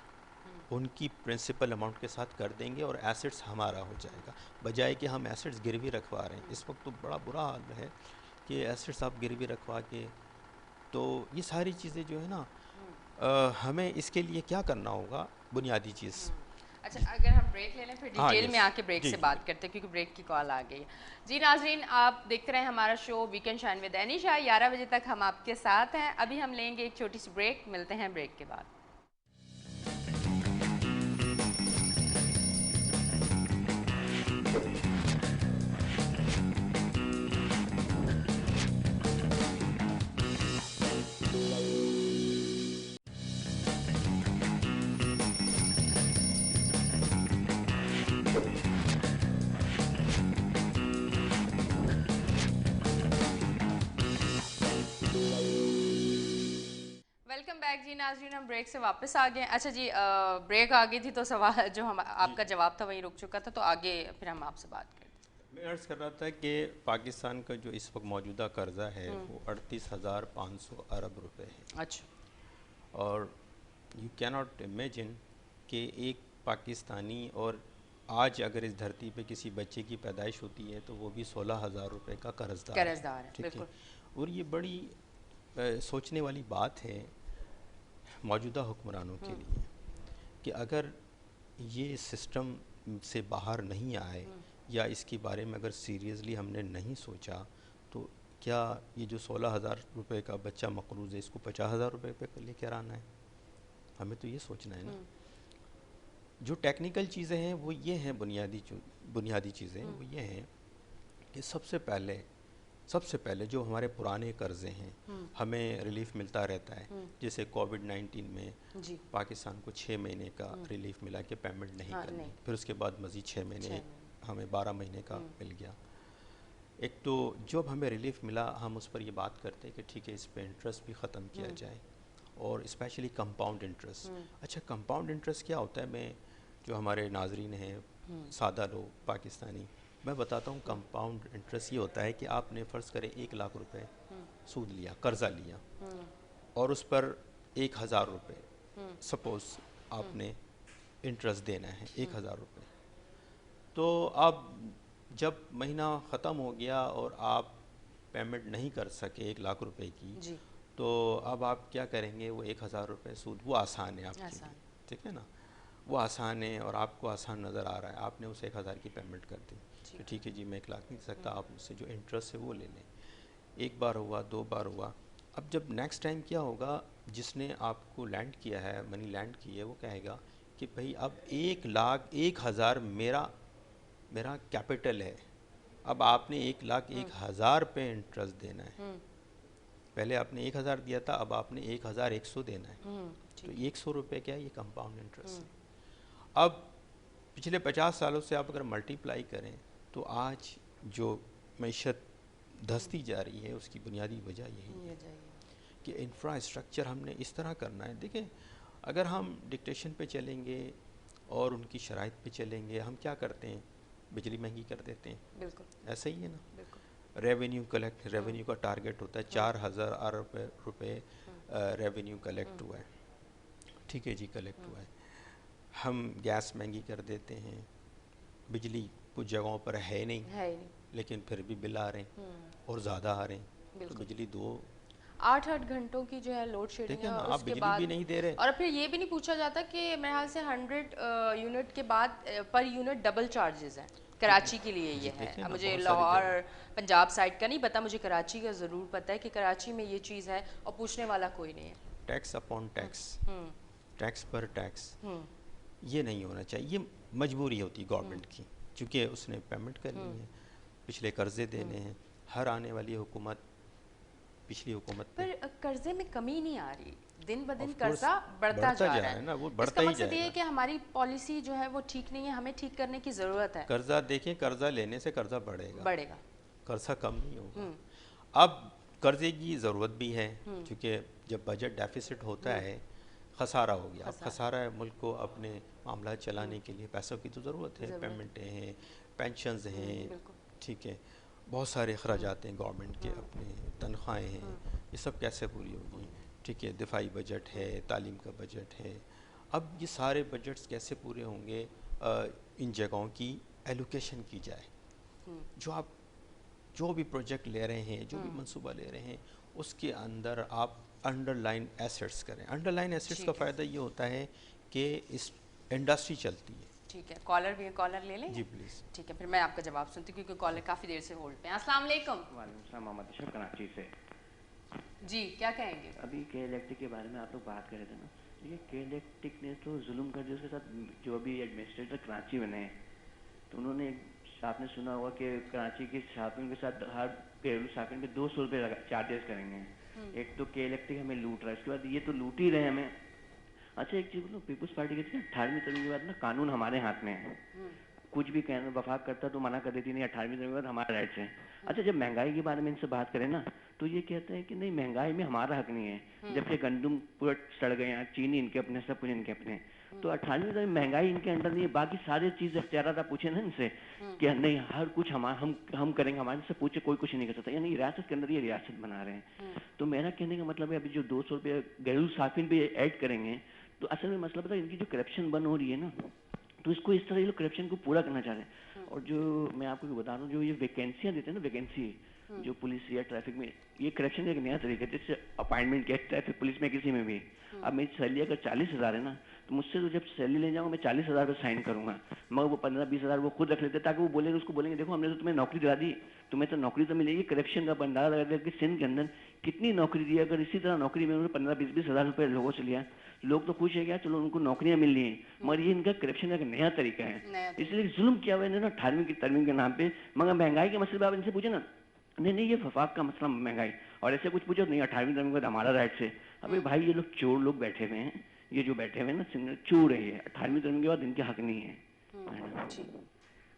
[SPEAKER 2] उनकी प्रिंसिपल अमाउंट के साथ कर देंगे और एसेट्स हमारा हो जाएगा, बजाय कि हम एसेट्स गिरवी रखवा रहे हैं। इस वक्त तो बड़ा बुरा हाल है कि एसेट्स आप गिरवी रखवा के, तो ये सारी चीज़ें जो है ना, हमें इसके लिए क्या करना होगा, बुनियादी चीज़।
[SPEAKER 1] अच्छा, अगर हम ब्रेक ले लें फिर
[SPEAKER 2] हाँ,
[SPEAKER 1] डिटेल में
[SPEAKER 2] यस,
[SPEAKER 1] आके ब्रेक
[SPEAKER 2] जी
[SPEAKER 1] से
[SPEAKER 2] जी
[SPEAKER 1] बात करते हैं, क्योंकि ब्रेक की कॉल आ गई है। जी नाजरीन, आप देखते रहे हमारा show weekend shine with Anisha. 11 बजे तक हम आपके साथ हैं। अभी हम लेंगे एक छोटी सी ब्रेक, मिलते हैं ब्रेक के बाद। वेलकम बैक जी नाजरीन, हम ब्रेक से वापस आ गए। अच्छा जी, ब्रेक आ गई थी तो सवाल जो हम आपका जवाब था वहीं रुक चुका था, तो आगे फिर हम आपसे बात करते हैं।
[SPEAKER 2] मैं अर्ज़ कर रहा था कि पाकिस्तान का जो इस वक्त मौजूदा कर्जा है वो 38,500 अरब रुपए है।
[SPEAKER 1] अच्छा।
[SPEAKER 2] और यू कैन नॉट इमेजिन कि एक पाकिस्तानी, और आज अगर इस धरती पे किसी बच्चे की पैदाइश होती है तो वो भी 16,000 रुपए का कर्जदार
[SPEAKER 1] कर्जदार है,
[SPEAKER 2] ठीक है।
[SPEAKER 1] बिल्कुल।
[SPEAKER 2] और ये बड़ी सोचने वाली बात है मौजूदा हुक्मरानों के लिए, कि अगर ये सिस्टम से बाहर नहीं आए या इसके बारे में अगर सीरियसली हमने नहीं सोचा, तो क्या ये जो 16,000 रुपये का बच्चा मकरूज़ है, इसको 50,000 रुपये पे लेकर आना है? हमें तो ये सोचना है ना। जो टेक्निकल चीज़ें हैं वो ये हैं, बुनियादी चीज़ें वो ये हैं कि सबसे पहले जो हमारे पुराने कर्ज़े हैं हमें रिलीफ मिलता रहता है। जैसे कोविड-19 में
[SPEAKER 1] जी।
[SPEAKER 2] पाकिस्तान को 6 महीने का रिलीफ मिला कि पेमेंट नहीं
[SPEAKER 1] हाँ,
[SPEAKER 2] करनी,
[SPEAKER 1] नहीं।
[SPEAKER 2] फिर उसके बाद मज़ीद 6 महीने,
[SPEAKER 1] 6 महीने।
[SPEAKER 2] हमें 12 महीने का मिल गया। एक तो जब हमें रिलीफ मिला हम उस पर ये बात करते हैं कि ठीक है, इस पर इंटरेस्ट भी ख़त्म किया जाए, और स्पेशली कंपाउंड इंटरेस्ट। अच्छा, कंपाउंड इंटरेस्ट क्या होता है? मैं जो हमारे नाजरीन हैं सादा लोग पाकिस्तानी, मैं बताता हूँ। कंपाउंड इंटरेस्ट ये होता है कि आपने फ़र्ज़ करें 1,00,000 रुपये सूद लिया, कर्ज़ा लिया, और उस पर 1,000 रुपये सपोज़ आपने इंटरेस्ट देना है, 1,000 रुपये। तो अब जब महीना ख़त्म हो गया और आप पेमेंट नहीं कर सके 1,00,000 रुपए की,
[SPEAKER 1] जी।
[SPEAKER 2] तो अब आप क्या करेंगे? वो 1,000 रुपये सूद, वो आसान है आपके लिए, ठीक है ना, वो आसान है और आपको आसान नज़र आ रहा है। आपने उस 1,000 की पेमेंट कर दी कि ठीक है जी, मैं 1,00,000 नहीं दे सकता, आप मुझसे जो इंटरेस्ट है वो ले लें। एक बार हुआ, 2 बार हुआ। अब जब नेक्स्ट टाइम क्या होगा, जिसने आपको लैंड किया है, मनी लैंड की है, वो कहेगा कि भाई अब 1,01,000 मेरा कैपिटल है, अब आपने 1,01,000 पे इंटरेस्ट देना है। पहले आपने 1,000 दिया था, अब आपने 1,100 देना है। तो 100 रुपये क्या है? ये कंपाउंड इंटरेस्ट है। अब पिछले 50 सालों से आप अगर मल्टीप्लाई करें तो आज जो मईशत धंसती जा रही है उसकी बुनियादी वजह यही है कि इंफ्रास्ट्रक्चर हमने इस तरह करना है। देखें, अगर हम डिक्टेशन पे चलेंगे और उनकी शराइत पे चलेंगे, हम क्या करते हैं? बिजली महंगी कर देते हैं।
[SPEAKER 1] बिल्कुल
[SPEAKER 2] ऐसा ही है ना।
[SPEAKER 1] बिल्कुल।
[SPEAKER 2] रेवेन्यू का टारगेट होता है 4,000 अरब रुपये रेवेन्यू कलेक्ट हुआ है, ठीक है जी, कलेक्ट हुआ है। हम गैस महंगी कर देते हैं, बिजली कुछ जगहों पर है नहीं, लेकिन फिर भी बिल आ रहे हैं और ज़्यादा आ रहे हैं। तो
[SPEAKER 1] बिल्कुल।
[SPEAKER 2] बिजली दो,
[SPEAKER 1] 8-8 घंटों की जो है लोड शेडिंग
[SPEAKER 2] देखें
[SPEAKER 1] है,
[SPEAKER 2] ना,
[SPEAKER 1] और
[SPEAKER 2] आप
[SPEAKER 1] उसके
[SPEAKER 2] बिजली भी
[SPEAKER 1] बाद
[SPEAKER 2] नहीं दे रहे।
[SPEAKER 1] और फिर ये भी नहीं पूछा जाता कि मेरे ख्याल से 100 यूनिट के बाद पर यूनिट डबल चार्जेस हैं। कराची के लिए ये
[SPEAKER 2] जी
[SPEAKER 1] है।
[SPEAKER 2] देखें
[SPEAKER 1] अब
[SPEAKER 2] ना,
[SPEAKER 1] मुझे
[SPEAKER 2] बहुत सारी
[SPEAKER 1] लाहौर
[SPEAKER 2] जगह
[SPEAKER 1] पंजाब साइड का नहीं पता, मुझे कराची का ज़रूर पता है कि कराची में ये चीज़ है और पूछने वाला कोई नहीं है।
[SPEAKER 2] टैक्स अपॉन टैक्स,
[SPEAKER 1] हम्म
[SPEAKER 2] टैक्स पर टैक्स,
[SPEAKER 1] हम्म
[SPEAKER 2] ये नहीं होना चाहिए। ये मजबूरी होती है गवर्नमेंट की, क्योंकि उसने पेमेंट करनी है, पिछले कर्जे देने हैं। हर आने वाली हुकूमत पिछली हुकूमत पे
[SPEAKER 1] पर कर्जे में कमी नहीं आ रही, दिन ब दिन
[SPEAKER 2] ऑफ कोर्स
[SPEAKER 1] कर्जा बढ़ता
[SPEAKER 2] बढ़ता
[SPEAKER 1] जा
[SPEAKER 2] जा
[SPEAKER 1] रहा
[SPEAKER 2] रहा है ना, वो
[SPEAKER 1] है।
[SPEAKER 2] बढ़ता
[SPEAKER 1] इसका
[SPEAKER 2] ही
[SPEAKER 1] मकसद ये है
[SPEAKER 2] जाएगा।
[SPEAKER 1] कि हमारी पॉलिसी जो है वो ठीक नहीं है, हमें ठीक करने की ज़रूरत है।
[SPEAKER 2] कर्जा देखें, कर्जा लेने से कर्जा बढ़ेगा,
[SPEAKER 1] बढ़ेगा।
[SPEAKER 2] कर्जा कम नहीं होगा।
[SPEAKER 1] हम्म
[SPEAKER 2] अब कर्जे की ज़रूरत भी है, क्योंकि जब बजट डेफिसिट होता है, खसारा हो गया। अब
[SPEAKER 1] खसारा
[SPEAKER 2] खसारा है, मुल्क को अपने मामला चलाने के लिए पैसों की तो ज़रूरत है,
[SPEAKER 1] ज़रूरत।
[SPEAKER 2] पेमेंटें हैं, पेंशन्स हैं,
[SPEAKER 1] बिल्कुल।
[SPEAKER 2] ठीक है, बहुत सारे अखराजात हैं गवर्नमेंट के, अपने तनख्वाहें हैं, ये सब कैसे पूरी होगी, ठीक है, दिफाई बजट है, तालीम का बजट है। अब ये सारे बजट्स कैसे पूरे होंगे? इन जगहों की एलोकेशन की जाए। जो आप जो भी प्रोजेक्ट ले रहे हैं, जो भी मंसूबा ले रहे हैं, उसके अंदर आप अंडरलाइन एसेट्स करें। अंडरलाइन एसेट्स का
[SPEAKER 1] ठीक है।
[SPEAKER 2] फ़ायदा ये होता है कि इस इंडस्ट्री चलती है।
[SPEAKER 1] ठीक है, कॉलर भी है, कॉलर ले लें।
[SPEAKER 2] जी प्लीज़।
[SPEAKER 1] ठीक है, फिर मैं आपका जवाब सुनती हूँ क्योंकि कॉलर काफ़ी देर से होल्ड पे हैं। अस्सलाम वालेकुम।
[SPEAKER 3] वालेकुम सलाम, मोहम्मद अशरफ कराची से।
[SPEAKER 1] जी, क्या कहेंगे?
[SPEAKER 3] अभी के इलेक्ट्रिक के बारे में आप लोग बात कर रहे थे ना, देखिए के इलेक्ट्रिक ने तो जुल्म कर दिया उसके साथ। जो अभी एडमिनिस्ट्रेटर कराची बने हैं, तो उन्होंने, आपने सुना होगा कि कराची के शॉपिंग के साथ हर घरेलू शॉपिंग पे 200 रुपये चार्जेस करेंगे। एक तो के इलेक्ट्रिक हमें लूट रहा है, उसके बाद ये तो लूट ही रहे हैं हमें। अच्छा एक चीज़ बोलो, पीपुल्स पार्टी के 18वीं तरमीम के बाद ना कानून हमारे हाथ में है। कुछ भी कहना वफाक करता तो मना कर देती, नहीं 18वीं तरमीम के बाद हमारा राइट्स है। अच्छा जब महंगाई के बारे में इनसे बात करें ना, तो ये कहते हैं कि नहीं महंगाई में हमारा हक नहीं है, जबकि गंदुम पूरा सड़ गए हैं, चीनी इनके अपने, सब कुछ इनके अपने। तो 18वीं तरमीम महंगाई इनके अंडर नहीं है, बाकी सारी चीज़ इख्तियारात आप पूछे ना इनसे कि नहीं हर कुछ हम करेंगे, हमारे से पूछे कोई कुछ नहीं कर सकता, यानी रियासत के अंदर ये रियासत बना रहे हैं। तो मेरा कहने का मतलब है अभी जो 200 रुपये घरेलू साफिन पे ऐड करेंगे, तो असल में मसला पता है इनकी जो करप्शन बंद हो रही है ना, तो इसको इस तरह ये लोग करप्शन को पूरा करना चाह रहे हैं। और जो मैं आपको बता रहा हूँ, जो ये वैकेंसियाँ देते हैं ना, वैकेंसी जो पुलिस या ट्रैफिक में, ये करप्शन का एक नया तरीका है, जैसे अपॉइंटमेंट किया ट्रैफिक पुलिस में किसी में भी। अब मेरी सैलरी अगर 40,000 है ना, तो मुझसे तो जब सैलरी ले जाऊँगा मैं 40,000 पर साइन करूँगा, मगर वो 15-20,000 वो खुद रख लेते, ताकि वो बोलेंगे, उसको बोलेंगे देखो हमने तो तुम्हें नौकरी दिला दी, तुम्हें तो नौकरी तो मिलेगी। करप्शन का भंडार लगा दिया कि सिंध के अंदर कितनी नौकरी दी। अगर इसी तरह नौकरी में उन्होंने 15-20 हज़ार रुपये लोगों से लिया, लोग तो खुश है क्या, चलो उनको नौकरियां मिल रही हैं, मगर ये इनका करप्शन का एक नया तरीका है। इसलिए जुल्म किया हुआ है ना 18वीं की तरमीम के नाम पे। मगर महंगाई के मसले पर आप इनसे पूछे ना, नहीं ये वफाक का मसला महंगाई, और ऐसे कुछ पूछो नहीं 18वीं तरमीम का हमारा राइट से। अबे भाई ये लोग चोर लोग बैठे हुए हैं, ये जो बैठे हुए हैं ना चोर है ये, 18वीं तरमीम के बाद इनके हक नहीं है।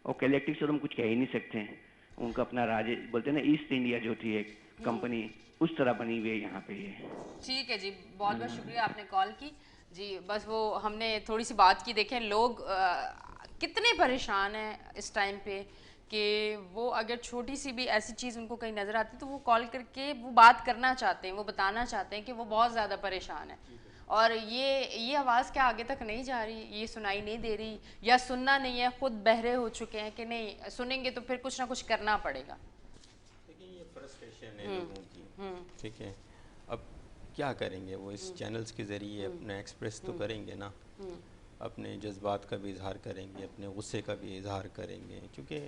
[SPEAKER 3] और इलेक्ट्रिक से तो हम कुछ कह ही नहीं सकते हैं, उनका अपना राज बोलते हैं ना, ईस्ट इंडिया जो थी एक कंपनी, उस तरह बनी हुई है यहाँ पे ये।
[SPEAKER 1] ठीक है जी, बहुत बहुत शुक्रिया आपने कॉल की जी। बस वो हमने थोड़ी सी बात की, देखें लोग कितने परेशान हैं इस टाइम पे कि वो अगर छोटी सी भी ऐसी चीज़ उनको कहीं नज़र आती है तो वो कॉल करके वो बात करना चाहते हैं, वो बताना चाहते हैं कि वो बहुत ज़्यादा परेशान है। और ये आवाज़ क्या आगे तक नहीं जा रही, ये सुनाई नहीं दे रही, या सुनना नहीं है, खुद बहरे हो चुके हैं कि नहीं सुनेंगे तो फिर कुछ ना कुछ करना पड़ेगा।
[SPEAKER 2] देखिए ये फ्रस्ट्रेशन है लोगों की, ठीक है। अब क्या करेंगे, वो इस चैनल्स के ज़रिए अपना एक्सप्रेस तो करेंगे ना, अपने जज्बात का भी इजहार करेंगे, अपने गुस्से का भी इजहार करेंगे, क्योंकि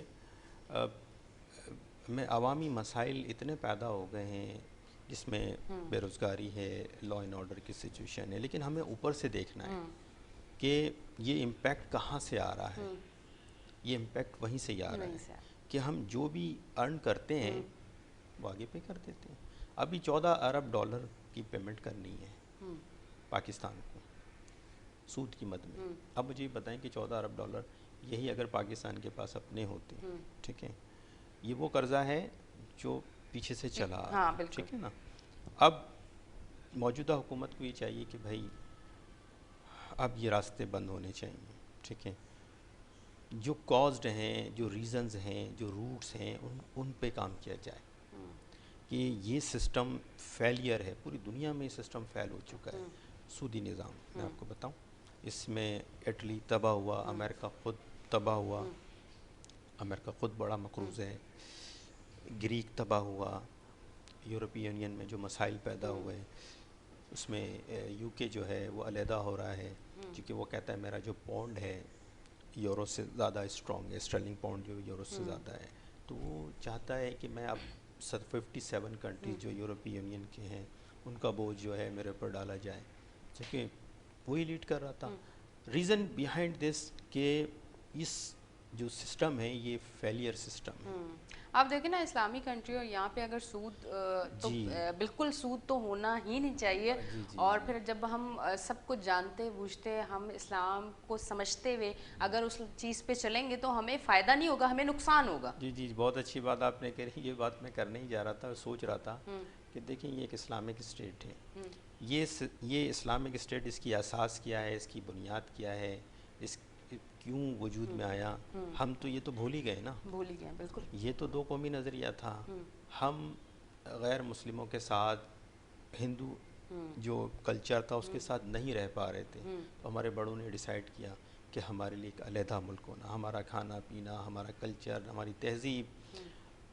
[SPEAKER 2] में अवामी मसाइल इतने पैदा हो गए हैं जिसमें बेरोज़गारी है, लॉ एंड ऑर्डर की सिचुएशन है, लेकिन हमें ऊपर से देखना है कि ये इम्पैक्ट कहाँ से आ रहा है। ये इम्पैक्ट वहीं से ही आ रहा है कि हम जो भी अर्न करते हैं वो आगे पे कर देते हैं। अभी 14 अरब डॉलर की पेमेंट करनी है पाकिस्तान को सूद की मद में। अब मुझे ये बताएं कि 14 अरब डॉलर यही अगर पाकिस्तान के पास अपने होते, ठीक है, ये वो कर्जा है जो पीछे से चला,
[SPEAKER 1] हाँ,
[SPEAKER 2] ठीक है ना। अब मौजूदा हुकूमत को ये चाहिए कि भाई अब ये रास्ते बंद होने चाहिए, ठीक है। जो कॉज्ड हैं, जो रीज़न्स हैं, जो रूट्स हैं, उन पे काम किया जाए कि ये सिस्टम फेलियर है। पूरी दुनिया में ये सिस्टम फेल हो चुका है, सूदी निज़ाम। मैं आपको बताऊं, इसमें इटली तबाह हुआ, अमेरिका ख़ुद तबाह हुआ, अमेरिका ख़ुद बड़ा मकरूज़ है, ग्रीक तबाह हुआ, यूरोपीय यूनियन में जो मसाइल पैदा हुए उसमें यूके जो है वो अलहदा हो रहा है, क्योंकि वो कहता है मेरा जो पौंड है यूरो से ज़्यादा स्ट्रॉन्ग है, स्टर्लिंग पाउंड जो यूरो से ज़्यादा है, तो वो चाहता है कि मैं अब 57 कंट्रीज़ जो यूरोपीय यूनियन के हैं उनका बोझ जो है मेरे ऊपर डाला जाए, क्योंकि वही लीड कर रहा था। रीज़न बिहाइंड दिस कि इस जो सिस्टम है ये फेलियर सिस्टम है।
[SPEAKER 1] आप देखें ना, इस्लामी कंट्री और यहाँ पे अगर सूद तो
[SPEAKER 2] जी।
[SPEAKER 1] बिल्कुल सूद तो होना ही नहीं चाहिए।
[SPEAKER 2] जी जी
[SPEAKER 1] और
[SPEAKER 2] जी।
[SPEAKER 1] फिर जब हम सब कुछ जानते बूझते हम इस्लाम को समझते हुए अगर उस चीज़ पे चलेंगे तो हमें फ़ायदा नहीं होगा, हमें नुकसान होगा।
[SPEAKER 2] जी जी, बहुत अच्छी बात आपने कही। ये बात मैं करने ही जा रहा था, सोच रहा था कि देखिए ये एक इस्लामिक स्टेट है, ये इस्लामिक स्टेट, इसकी असास क्या है, इसकी बुनियाद क्या है, इस क्यों वजूद में आया, हम तो ये तो भूल ही गए ना।
[SPEAKER 1] भूल ही गए, बिल्कुल।
[SPEAKER 2] ये तो दो कौमी नज़रिया था। हम गैर मुस्लिमों के साथ हिंदू जो कल्चर था उसके साथ नहीं रह पा रहे थे, तो हमारे बड़ों ने डिसाइड किया कि हमारे लिए एक अलहदा मुल्क होना, हमारा खाना पीना, हमारा कल्चर, हमारी तहज़ीब,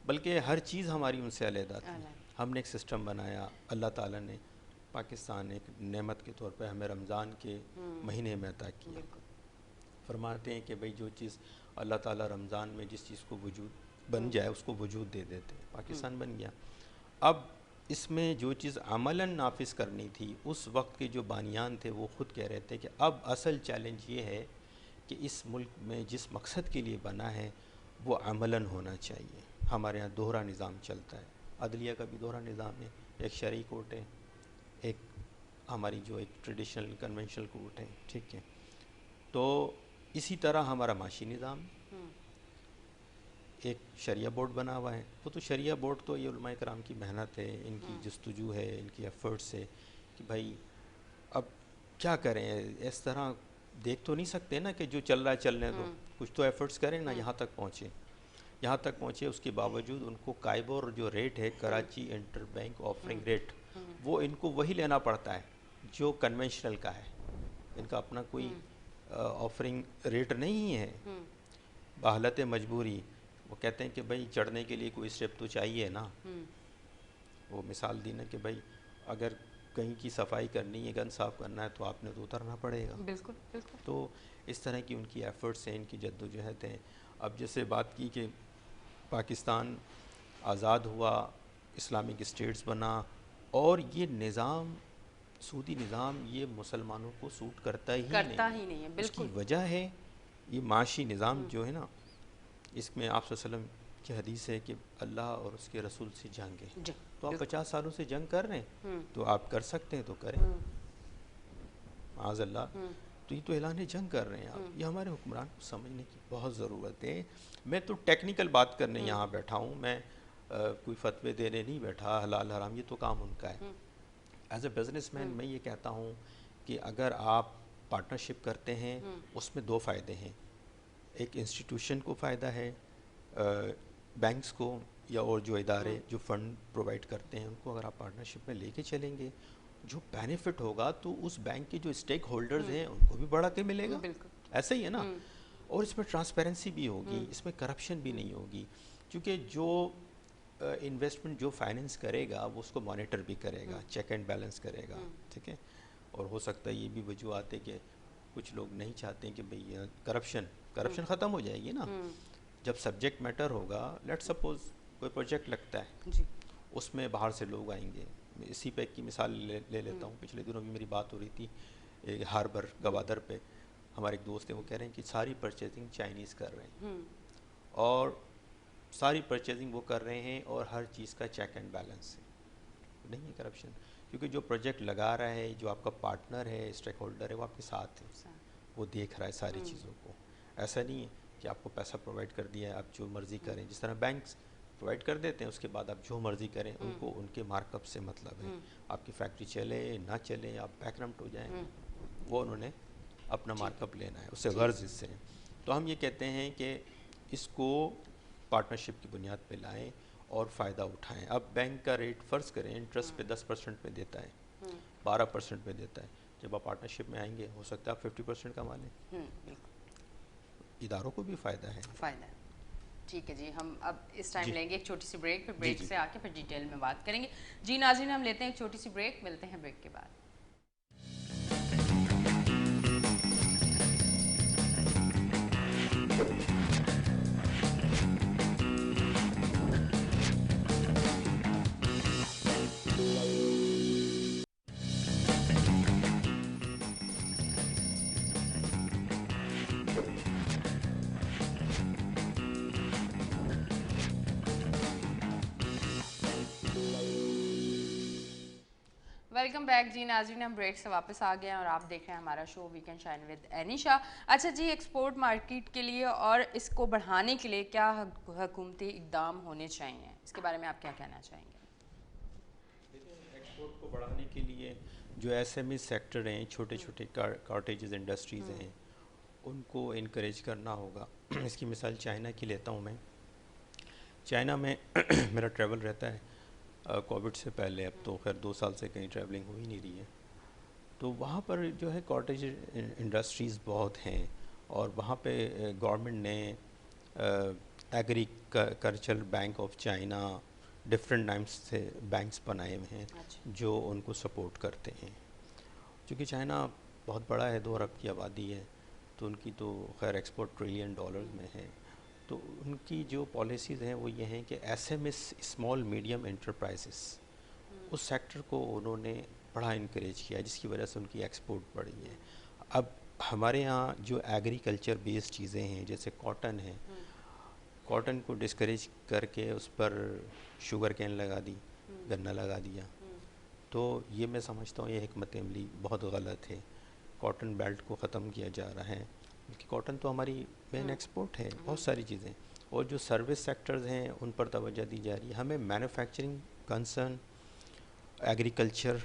[SPEAKER 2] बल्कि हर चीज़ हमारी उनसे अलहदा थी। हमने एक सिस्टम बनाया। अल्लाह ताला ने पाकिस्तान एक नेमत के तौर पे हमें रमज़ान के महीने में अता किया। फरमाते हैं कि भाई जो चीज़ अल्लाह ताला रमज़ान में जिस चीज़ को वजूद बन जाए उसको वजूद दे देते हैं। पाकिस्तान बन गया। अब इसमें जो चीज़ अमलन नाफिज करनी थी, उस वक्त के जो बानियान थे वो ख़ुद कह रहे थे कि अब असल चैलेंज ये है कि इस मुल्क में जिस मकसद के लिए बना है वो अमलन होना चाहिए। हमारे यहाँ दोहरा निज़ाम चलता है, अदलिया का भी दोहरा निज़ाम है, एक शरई कोर्ट है, एक हमारी जो एक ट्रेडिशनल कन्वेंशनल कोर्ट है, ठीक है। तो इसी तरह हमारा माशी निज़ाम, एक शरिया बोर्ड बना हुआ है। वो तो शरिया बोर्ड तो ये उलमाए कराम की मेहनत है, इनकी जस्तजू है, इनकी एफ़र्ट्स है कि भाई अब क्या करें, इस तरह देख तो नहीं सकते ना कि जो चल रहा है चलने दो, कुछ तो एफ़र्ट्स करें ना। यहाँ तक पहुँचे, उसके बावजूद उनको काइबोर जो रेट है, Karachi inter bank offering rate, वो इनको वही लेना पड़ता है जो कन्वेंशनल का है। इनका अपना कोई ऑफरिंग रेट नहीं है। बहालत मजबूरी वो कहते हैं कि भाई चढ़ने के लिए कोई स्टेप तो चाहिए ना। वो मिसाल दी ना कि भाई अगर कहीं की सफाई करनी है, गन साफ़ करना है, तो आपने तो उतरना पड़ेगा।
[SPEAKER 1] बिल्कुल बिल्कुल।
[SPEAKER 2] तो इस तरह की उनकी एफ़र्ट्स हैं, इनकी जद्दोजहद है। अब जैसे बात की कि पाकिस्तान आज़ाद हुआ, इस्लामिक स्टेट्स बना, और ये निज़ाम, सूदी निज़ाम, ये मुसलमानों को सूट करता ही नहीं है।
[SPEAKER 1] बिल्कुल।
[SPEAKER 2] इसकी वजह है ये माशी निज़ाम जो है ना, इसमें आप सल्लल्लाहु अलैहि वसल्लम की हदीस है कि अल्लाह और उसके रसूल से जंग है। तो आप 50 सालों से जंग कर रहे हैं, तो आप कर सकते हैं तो करें, माज़अल्लाह। तो ये तो ऐलान जंग कर रहे हैं आप। ये हमारे हुक्मरान को समझने की बहुत ज़रूरत है। मैं तो टेक्निकल बात करने यहाँ बैठा हूँ, मैं कोई फतवे देने नहीं बैठा। हलाल हराम ये तो काम उनका है। एज ए बिजनेसमैन मैं ये कहता हूँ कि अगर आप पार्टनरशिप करते हैं उसमें दो फ़ायदे हैं। एक इंस्टीट्यूशन को फ़ायदा है, बैंक्स को या और जो इदारे जो फ़ंड प्रोवाइड करते हैं उनको अगर आप पार्टनरशिप में लेके चलेंगे, जो बेनिफिट होगा तो उस बैंक के जो स्टेक होल्डर्स हैं उनको भी बढ़ा के मिलेगा। ऐसा ही है ना। और इसमें ट्रांसपेरेंसी भी होगी, इसमें करप्शन भी नहीं होगी, क्योंकि जो इन्वेस्टमेंट जो फाइनेंस करेगा वो उसको मॉनिटर भी करेगा, चेक एंड बैलेंस करेगा, ठीक है। और हो सकता है ये भी वजूहत है कि कुछ लोग नहीं चाहते कि भाई करप्शन ख़त्म हो जाएगी ना जब सब्जेक्ट मैटर होगा। लेट सपोज कोई प्रोजेक्ट लगता है
[SPEAKER 1] जी,
[SPEAKER 2] उसमें बाहर से लोग आएंगे। इसी पे की मिसाल ले लेता हूँ। पिछले दिनों भी मेरी बात हो रही थी एक हार्बर गवादर पे। हमारे एक दोस्त हैं, वो कह रहे हैं कि सारी परचेजिंग चाइनीज़ कर रहे हैं, और सारी परचेजिंग वो कर रहे हैं और हर चीज़ का चेक एंड बैलेंस है। नहीं है करप्शन, क्योंकि जो प्रोजेक्ट लगा रहा है, जो आपका पार्टनर है, स्टेक होल्डर है, वो आपके साथ है, वो देख रहा है सारी चीज़ों को। ऐसा नहीं है कि आपको पैसा प्रोवाइड कर दिया है आप जो मर्ज़ी करें। जिस तरह बैंक्स प्रोवाइड कर देते हैं उसके बाद आप जो मर्ज़ी करें, उनको उनके मार्कअप से मतलब है। आपकी फैक्ट्री चले ना चले, आप बैकरप्ट हो जाएं, वो उन्होंने अपना मार्कअप लेना है, उससे गर्ज इससे है। तो हम ये कहते हैं कि इसको पार्टनरशिप की बुनियाद पे लाएं और फ़ायदा उठाएं। अब बैंक का रेट फ़र्ज़ करें इंटरेस्ट पे 10% पे देता है, 12% पे देता है। जब आप पार्टनरशिप में आएंगे हो सकता है आप 50% कमा लें। इदारों को भी फ़ायदा है।
[SPEAKER 1] ठीक है जी, हम अब इस टाइम
[SPEAKER 2] जी
[SPEAKER 1] लेंगे एक छोटी सी ब्रेक, फिर
[SPEAKER 2] जी
[SPEAKER 1] ब्रेक
[SPEAKER 2] जी।
[SPEAKER 1] से आके फिर डिटेल में बात करेंगे। जी नाज़रीन, हम लेते हैं एक छोटी सी ब्रेक, मिलते हैं ब्रेक के बाद। वेलकम बैक जी नाज़रीन, हम ब्रेक से वापस आ गए हैं और आप देख रहे हैं हमारा show weekend shine with Anisha. अच्छा जी, एक्सपोर्ट मार्केट के लिए और इसको बढ़ाने के लिए क्या हुकूमती इकदाम होने चाहिए, इसके बारे में आप क्या कहना चाहेंगे?
[SPEAKER 2] देखिए, एक्सपोर्ट को बढ़ाने के लिए जो एसएमई सेक्टर हैं, छोटे छोटे कॉटेजेस इंडस्ट्रीज़ हैं, उनको इनक्रेज करना होगा। इसकी मिसाल चाइना की लेता हूँ मैं। चाइना में मेरा ट्रैवल रहता है कोविड से पहले, अब तो खैर 2 साल से कहीं ट्रैवलिंग हो ही नहीं रही है। तो वहाँ पर जो है कॉटेज इंडस्ट्रीज़ बहुत हैं, और वहाँ पे गवर्नमेंट ने agriculture bank of China different नाम्स से बैंक्स बनाए हुए हैं
[SPEAKER 1] अच्छा।
[SPEAKER 2] जो उनको सपोर्ट करते हैं। क्योंकि चाइना बहुत बड़ा है, 2 अरब की आबादी है, तो उनकी तो खैर एक्सपोर्ट ट्रिलियन डॉलर्स में है। तो उनकी जो पॉलिसीज़ हैं वो ये हैं कि एसएमएस, स्मॉल मीडियम एंटरप्राइजेस, उस सेक्टर को उन्होंने बड़ा इनक्रेज किया, जिसकी वजह से उनकी एक्सपोर्ट बढ़ी है। अब हमारे यहाँ जो एग्रीकल्चर बेस्ड चीज़ें हैं, जैसे कॉटन है, कॉटन को डिस्करेज करके उस पर शुगर कैन लगा दी, गन्ना लगा दिया। तो ये मैं समझता हूँ ये हिकमत अमली बहुत गलत है। कॉटन बेल्ट को ख़त्म किया जा रहा है, क्योंकि कॉटन तो हमारी मेन एक्सपोर्ट है, बहुत सारी चीज़ें। और जो सर्विस सेक्टर्स हैं उन पर तवज्जो दी जा रही है। हमें मैन्युफैक्चरिंग कंसर्न, एग्रीकल्चर,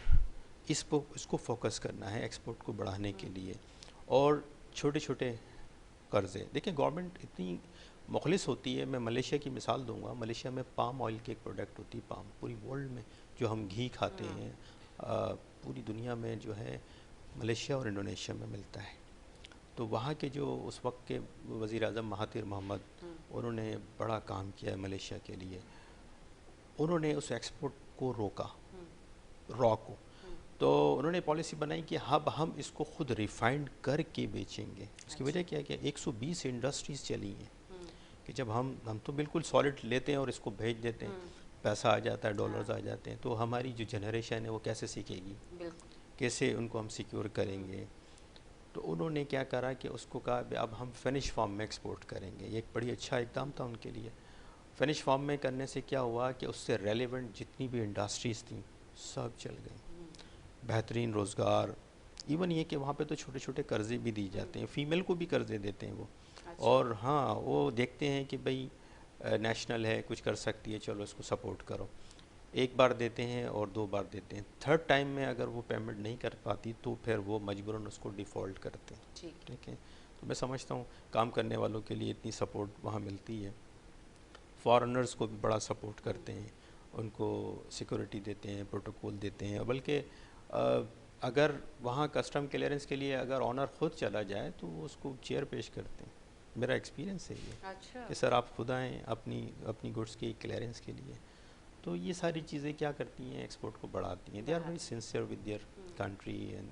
[SPEAKER 2] इसको फोकस करना है एक्सपोर्ट को बढ़ाने के लिए। और छोटे छोटे कर्ज़े, देखिए गवर्नमेंट इतनी मुखलिस होती है। मैं मलेशिया की मिसाल दूंगा। मलेशिया में पाम ऑयल की एक प्रोडक्ट होती है, पाम, पूरी वर्ल्ड में जो हम घी खाते हैं, पूरी दुनिया में जो है मलेशिया और इंडोनेशिया में मिलता है। तो वहाँ के जो उस वक्त के वज़ीर आज़म महातिर मोहम्मद, उन्होंने बड़ा काम किया है मलेशिया के लिए। उन्होंने उस एक्सपोर्ट को रोका, रॉ को। तो उन्होंने पॉलिसी बनाई कि अब हम इसको खुद रिफाइंड करके बेचेंगे। उसकी वजह क्या है कि 120 इंडस्ट्रीज़ चली हैं कि जब हम तो बिल्कुल सॉलिड लेते हैं और इसको भेज देते हैं, पैसा आ जाता है, डॉलर्स आ जाते हैं, तो हमारी जो जनरेशन है वो कैसे सीखेगी, कैसे उनको हम सिक्योर करेंगे। तो उन्होंने क्या करा कि उसको कहा अब हम फिनिश फॉर्म में एक्सपोर्ट करेंगे। ये एक बड़ी अच्छा इकदाम था उनके लिए। फिनिश फॉर्म में करने से क्या हुआ कि उससे रेलेवेंट जितनी भी इंडस्ट्रीज़ थी सब चल गई, बेहतरीन रोज़गार। इवन ये कि वहाँ पे तो छोटे छोटे कर्ज़े भी दिए जाते हैं, फ़ीमेल को भी कर्ज़े देते हैं वो।
[SPEAKER 1] अच्छा।
[SPEAKER 2] और हाँ, वो देखते हैं कि भाई नेशनल है, कुछ कर सकती है, चलो इसको सपोर्ट करो। एक बार देते हैं और 2 बार देते हैं, थर्ड टाइम में अगर वो पेमेंट नहीं कर पाती तो फिर वो मजबूरन उसको डिफ़ॉल्ट करते हैं। ठीक है। तो मैं समझता हूँ काम करने वालों के लिए इतनी सपोर्ट वहाँ मिलती है। फॉरेनर्स को भी बड़ा सपोर्ट करते हैं, उनको सिक्योरिटी देते हैं, प्रोटोकॉल देते हैं। बल्कि अगर वहाँ कस्टम क्लियरेंस के लिए अगर ऑनर ख़ुद चला जाए तो वो उसको चेयर पेश करते हैं। मेरा एक्सपीरियंस है ये।
[SPEAKER 1] अच्छा।
[SPEAKER 2] कि सर आप खुद आएँ अपनी गुड्स की क्लियरेंस के लिए। तो ये सारी चीज़ें क्या करती हैं, एक्सपोर्ट को बढ़ाती हैं। They are very sincere with their country, and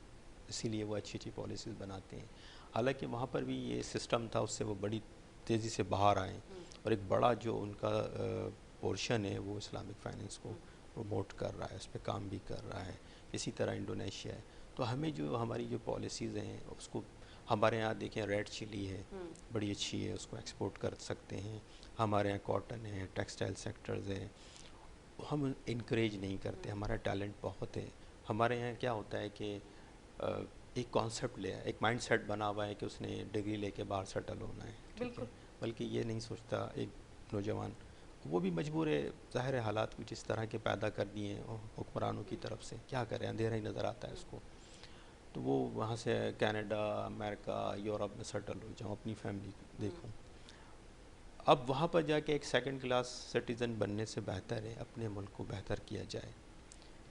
[SPEAKER 2] इसीलिए वो अच्छी अच्छी पॉलिसीज़ बनाते हैं। हालांकि वहाँ पर भी ये सिस्टम था, उससे वो बड़ी तेज़ी से बाहर आए, और एक बड़ा जो उनका पोर्शन है वो इस्लामिक फाइनेंस को प्रमोट कर रहा है, उस पर काम भी कर रहा है। इसी तरह इंडोनेशिया है। तो हमें जो हमारी जो पॉलिसीज़ हैं उसको, हमारे यहाँ देखें रेड चिली है, बड़ी अच्छी है, उसको एक्सपोर्ट कर सकते हैं। हमारे यहाँ कॉटन है, टेक्सटाइल सेक्टर्स है, हम इनक्रेज नहीं करते। हमारा टैलेंट बहुत है। हमारे यहाँ क्या होता है कि एक कॉन्सेप्ट ले, एक माइंडसेट बना हुआ है कि उसने डिग्री लेके बाहर सेटल होना है, ठीक है। बल्कि ये नहीं सोचता एक नौजवान, वो भी मजबूर है, ज़ाहिर है हालात कुछ इस तरह के पैदा कर दिए हैं हुक्मरानों की तरफ से, क्या करें, अंधेरा ही नज़र आता है उसको। तो वो वहाँ से कनाडा, अमेरिका, यूरोप में सेटल हो जाऊँ, अपनी फैमिली देखूँ। अब वहाँ पर जाके एक सेकंड क्लास सिटीज़न बनने से बेहतर है अपने मुल्क को बेहतर किया जाए,